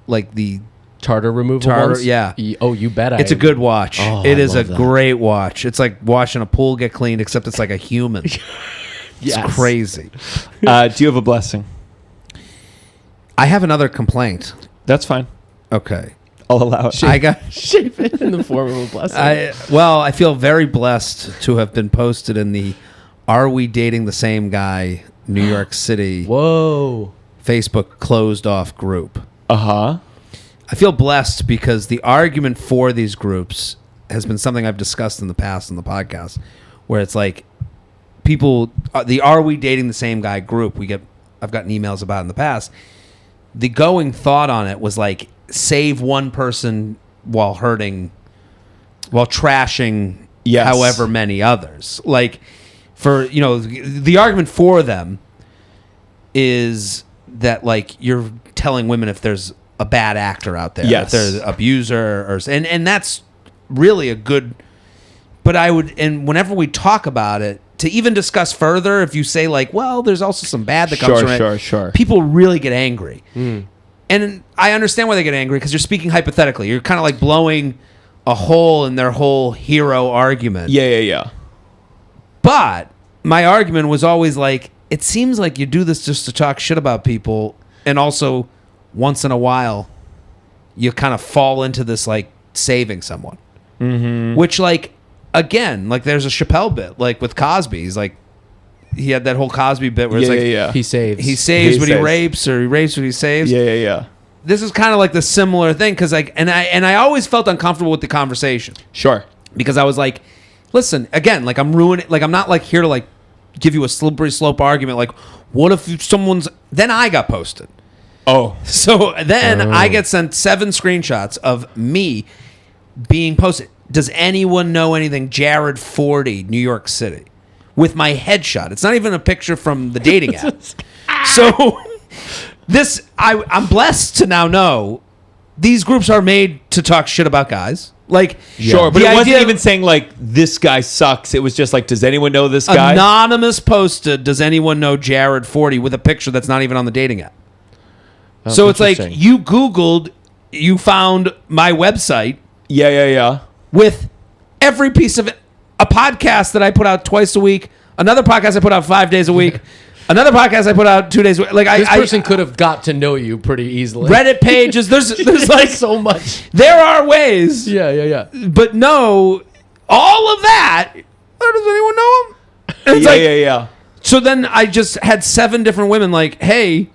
tartar removal tartar. ones? Yeah. Oh, you bet. It's a good watch. Oh, it I is a love that. great watch. It's like watching a pool get cleaned, except it's like a human. Yes. It's crazy. Do you have a blessing? I have another complaint. That's fine. Okay. I'll allow it. I got. shape it in the form of a blessing. I feel very blessed to have been posted in the "Are We Dating the Same Guy?" New York City Whoa. Facebook closed off group. Uh-huh. I feel blessed because the argument for these groups has been something I've discussed in the past on the podcast, where it's like people, the "Are We Dating the Same Guy?" group I've gotten emails about in the past. The going thought on it was like, save one person while trashing Yes. however many others. Like, for, the argument for them is that, like, you're telling women if there's a bad actor out there, Yes. if there's an abuser, and that's really a good. But and whenever we talk about it, to even discuss further, if you say like, well, there's also some bad that comes from it, Sure. people really get angry. And I understand why they get angry, because you're speaking hypothetically. You're kind of like blowing a hole in their whole hero argument. Yeah. But my argument was always like, it seems like you do this just to talk shit about people, and also once in a while you kind of fall into this like saving someone. Which, like, again, like there's a Chappelle bit like with Cosby. He's like, he had that whole Cosby bit where it's like, Yeah. He saves. he saves but he saves. rapes, or he rapes but he saves. Yeah. This is kind of like the similar thing, because like, and I always felt uncomfortable with the conversation, Sure. because I was like, listen, again, like I'm ruining, like I'm not like here to like give you a slippery slope argument. Like, what if someone's? Then I got posted. Oh. So then I get sent 7 screenshots of me being posted. Does anyone know anything? Jared 40, New York City, with my headshot. It's not even a picture from the dating app. So I'm blessed to now know these groups are made to talk shit about guys. Like, Sure, but the it wasn't idea- even saying like, this guy sucks. It was just like, does anyone know this guy? Anonymous posted, does anyone know Jared 40, with a picture that's not even on the dating app. So it's like, interesting. you Googled, you found my website Yeah. with every piece of it, a podcast that I put out twice a week, another podcast I put out 5 days a week, Another podcast I put out 2 days. Like This person could have got to know you pretty easily. Reddit pages. There's like so much. There are ways. Yeah. But no, all of that. Does anyone know him? And it's Yeah. So then I just had 7 different women like, hey,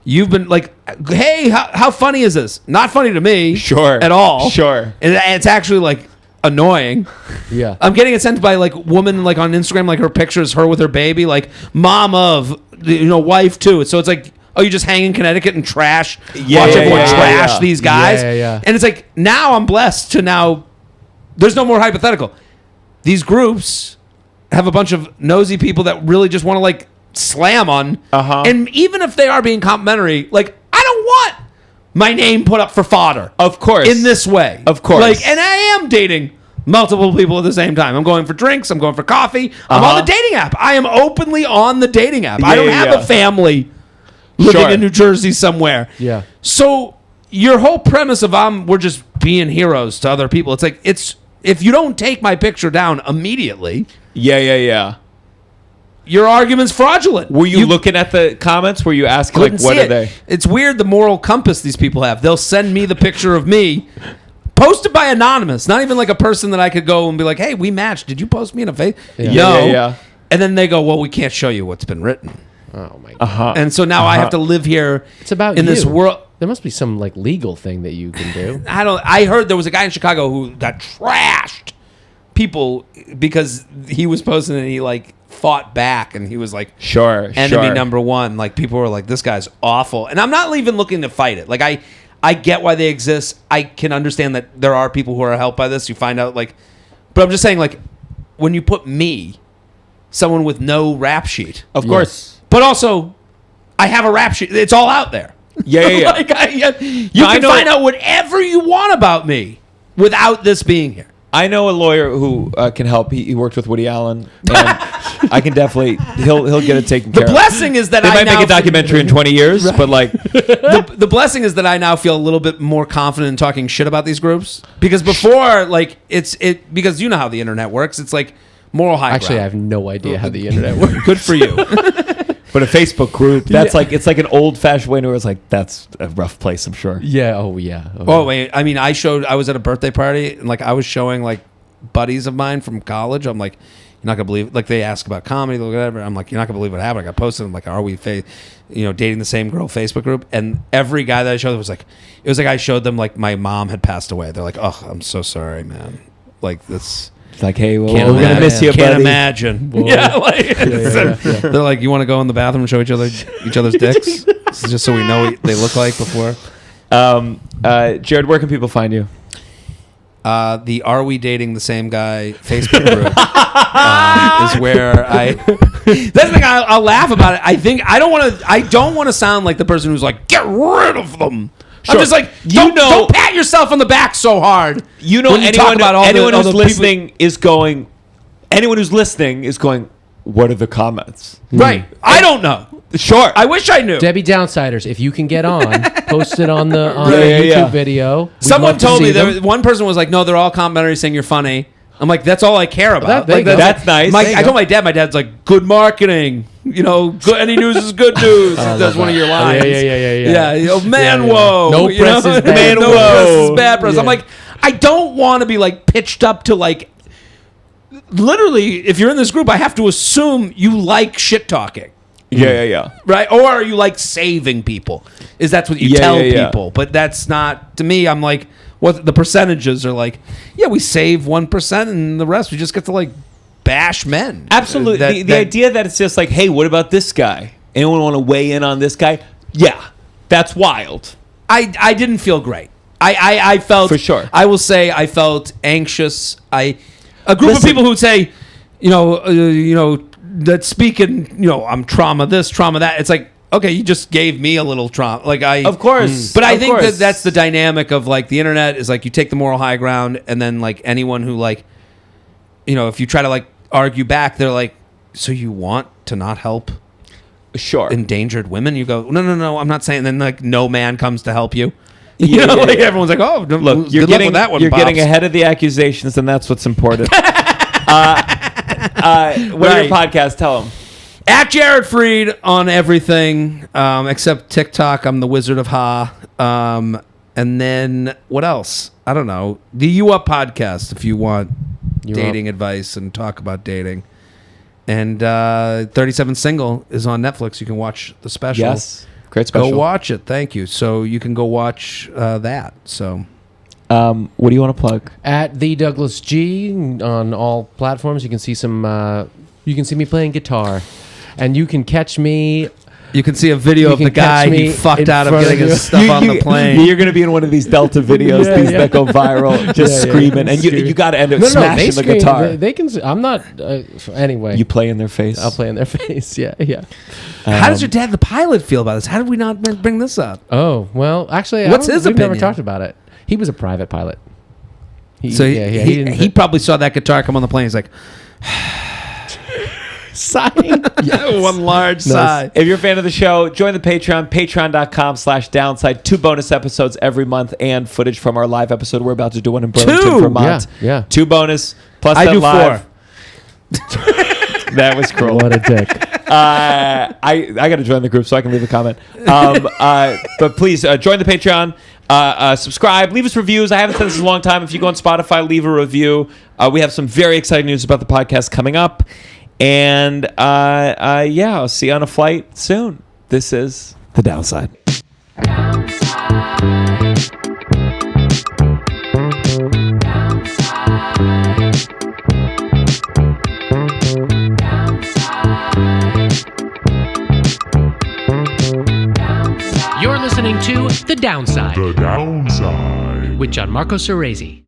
you've been like, hey, how funny is this? Not funny to me. Sure. At all. Sure. And it's actually like annoying. Yeah. I'm getting it sent by like woman like on Instagram, like her pictures, her with her baby, like mom of, wife too. So it's like, oh, you just hang in Connecticut and trash, watch everyone trash these guys. Yeah. And it's like, now I'm blessed to now, there's no more hypothetical. These groups have a bunch of nosy people that really just want to like slam on. And even if they are being complimentary, like, I don't want my name put up for fodder. Of course. In this way. Of course. Like, and I am dating multiple people at the same time. I'm going for drinks. I'm going for coffee. I'm on the dating app. I am openly on the dating app. I don't have a family living in New Jersey somewhere. Yeah. So your whole premise of we're just being heroes to other people. It's like, if you don't take my picture down immediately. Yeah. Your argument's fraudulent. Were you looking at the comments? Were you asking, like, what are they? It's weird the moral compass these people have. They'll send me the picture of me, posted by anonymous, not even like a person that I could go and be like, hey, we matched. Did you post me in a face? Yeah. And then they go, well, we can't show you what's been written. Oh, my God. And so now I have to live here It's about in you. this world. There must be some like legal thing that you can do. I heard there was a guy in Chicago who got trashed people because he was posting and he like fought back and he was like enemy number one. Like people were like, this guy's awful. And I'm not even looking to fight it. Like I get why they exist. I can understand that there are people who are helped by this. You find out like, but I'm just saying like when you put me, someone with no rap sheet, of course, but also I have a rap sheet. It's all out there. Yeah. Like you can find out whatever you want about me without this being here. I know a lawyer who can help. He worked with Woody Allen, and I can definitely he'll get it taken care of. The blessing is that they I might now make a documentary in 20 years, right. but like the blessing is that I now feel a little bit more confident in talking shit about these groups because before like because you know how the internet works. It's like moral high ground. Actually, I have no idea how the internet works. Good for you. But a Facebook group, that's like it's like an old-fashioned way to where it's like that's a rough place, I'm sure. Yeah. Oh yeah. Wait. I mean, I was at a birthday party and like I was showing like buddies of mine from college. I'm like, you're not gonna believe. Like they ask about comedy, whatever. I'm like, you're not gonna believe what happened. I got posted. I'm like, are we, dating the same girl Facebook group? And every guy that I showed was like, it was like I showed them like my mom had passed away. They're like, oh, I'm so sorry, man. Like this. Like, hey, well, we're gonna miss you, Can't buddy. imagine. Yeah, like, they're like, you want to go in the bathroom and show each other's dicks, this is just so we know what they look like before. Jared, where can people find you? The Are We Dating the Same Guy Facebook group is where I. That's the thing. I'll laugh about it. I don't want to sound like the person who's like, get rid of them. Sure. I'm just like, don't pat yourself on the back so hard. You know, anyone who's listening is going. Anyone who's listening is going. What are the comments? Right. I don't know. Sure. I wish I knew. Debbie Downsiders, if you can get on, post it on the YouTube video. We'd Someone love to told see me them. one person was like, no, they're all complimentary saying you're funny. I'm like, that's all I care about. That's nice. I told my dad's like, good marketing. Any news is good news. That's one of your lines. Yeah. Man, whoa. No press is bad. Man, No press is bad press. Yeah. I'm like, I don't want to be like pitched up to like, literally, if you're in this group, I have to assume you like shit talking. Yeah. Right? Or you like saving people. That's what you tell people. But that's not, to me, I'm like, what the percentages are like, yeah, we save 1% and the rest we just get to like bash men. Absolutely. The idea that it's just like, hey, what about this guy? Anyone want to weigh in on this guy? Yeah, that's wild. I didn't feel great. I felt, for sure. I will say I felt anxious. A group of people who say, that speak in, I'm trauma this, trauma that. It's like, okay, you just gave me a little trauma. Like of course. But I think that's the dynamic of like the internet is like you take the moral high ground and then like anyone who like, if you try to like argue back, they're like, so you want to not help endangered women? You go, no, I'm not saying. Then like no man comes to help you. Everyone's like, oh, look, you're getting that one. You're getting ahead of the accusations, and that's what's important. What are your podcasts? Tell them. At Jared Freid on everything except TikTok. I'm the Wizard of Ha. And then what else? I don't know. The You Up podcast if you want dating advice and talk about dating. And 37 Single is on Netflix. You can watch the special. Yes. Great special. Go watch it. Thank you. So you can go watch that. So, what do you want to plug? At the Douglas G on all platforms. You can see some. You can see me playing guitar, and you can catch me. You can see a video of the guy he fucked out of getting his stuff on the plane. You're going to be in one of these Delta videos, that go viral, just screaming, and you got to end up smashing the guitar. They can. I'm not. Anyway, you play in their face. I'll play in their face. Yeah. How does your dad, the pilot, feel about this? How did we not bring this up? Oh well, actually, what's his we've opinion? never talked about it. He was a private pilot. He probably saw that guitar come on the plane. He's like. Sighing. One large sigh. If you're a fan of the show, join the Patreon, patreon.com/downside. 2 bonus episodes every month and footage from our live episode. We're about to do one in Burlington, Vermont. Yeah. 2 bonus plus I that do live. 4. That was cruel. What a dick. I got to join the group so I can leave a comment. But please join the Patreon. Subscribe, leave us reviews. I haven't said this in a long time. If you go on Spotify, leave a review. We have some very exciting news about the podcast coming up. And I'll see you on a flight soon. This is The Downside. You're listening to The Downside. The Downside. With Gianmarco Soresi.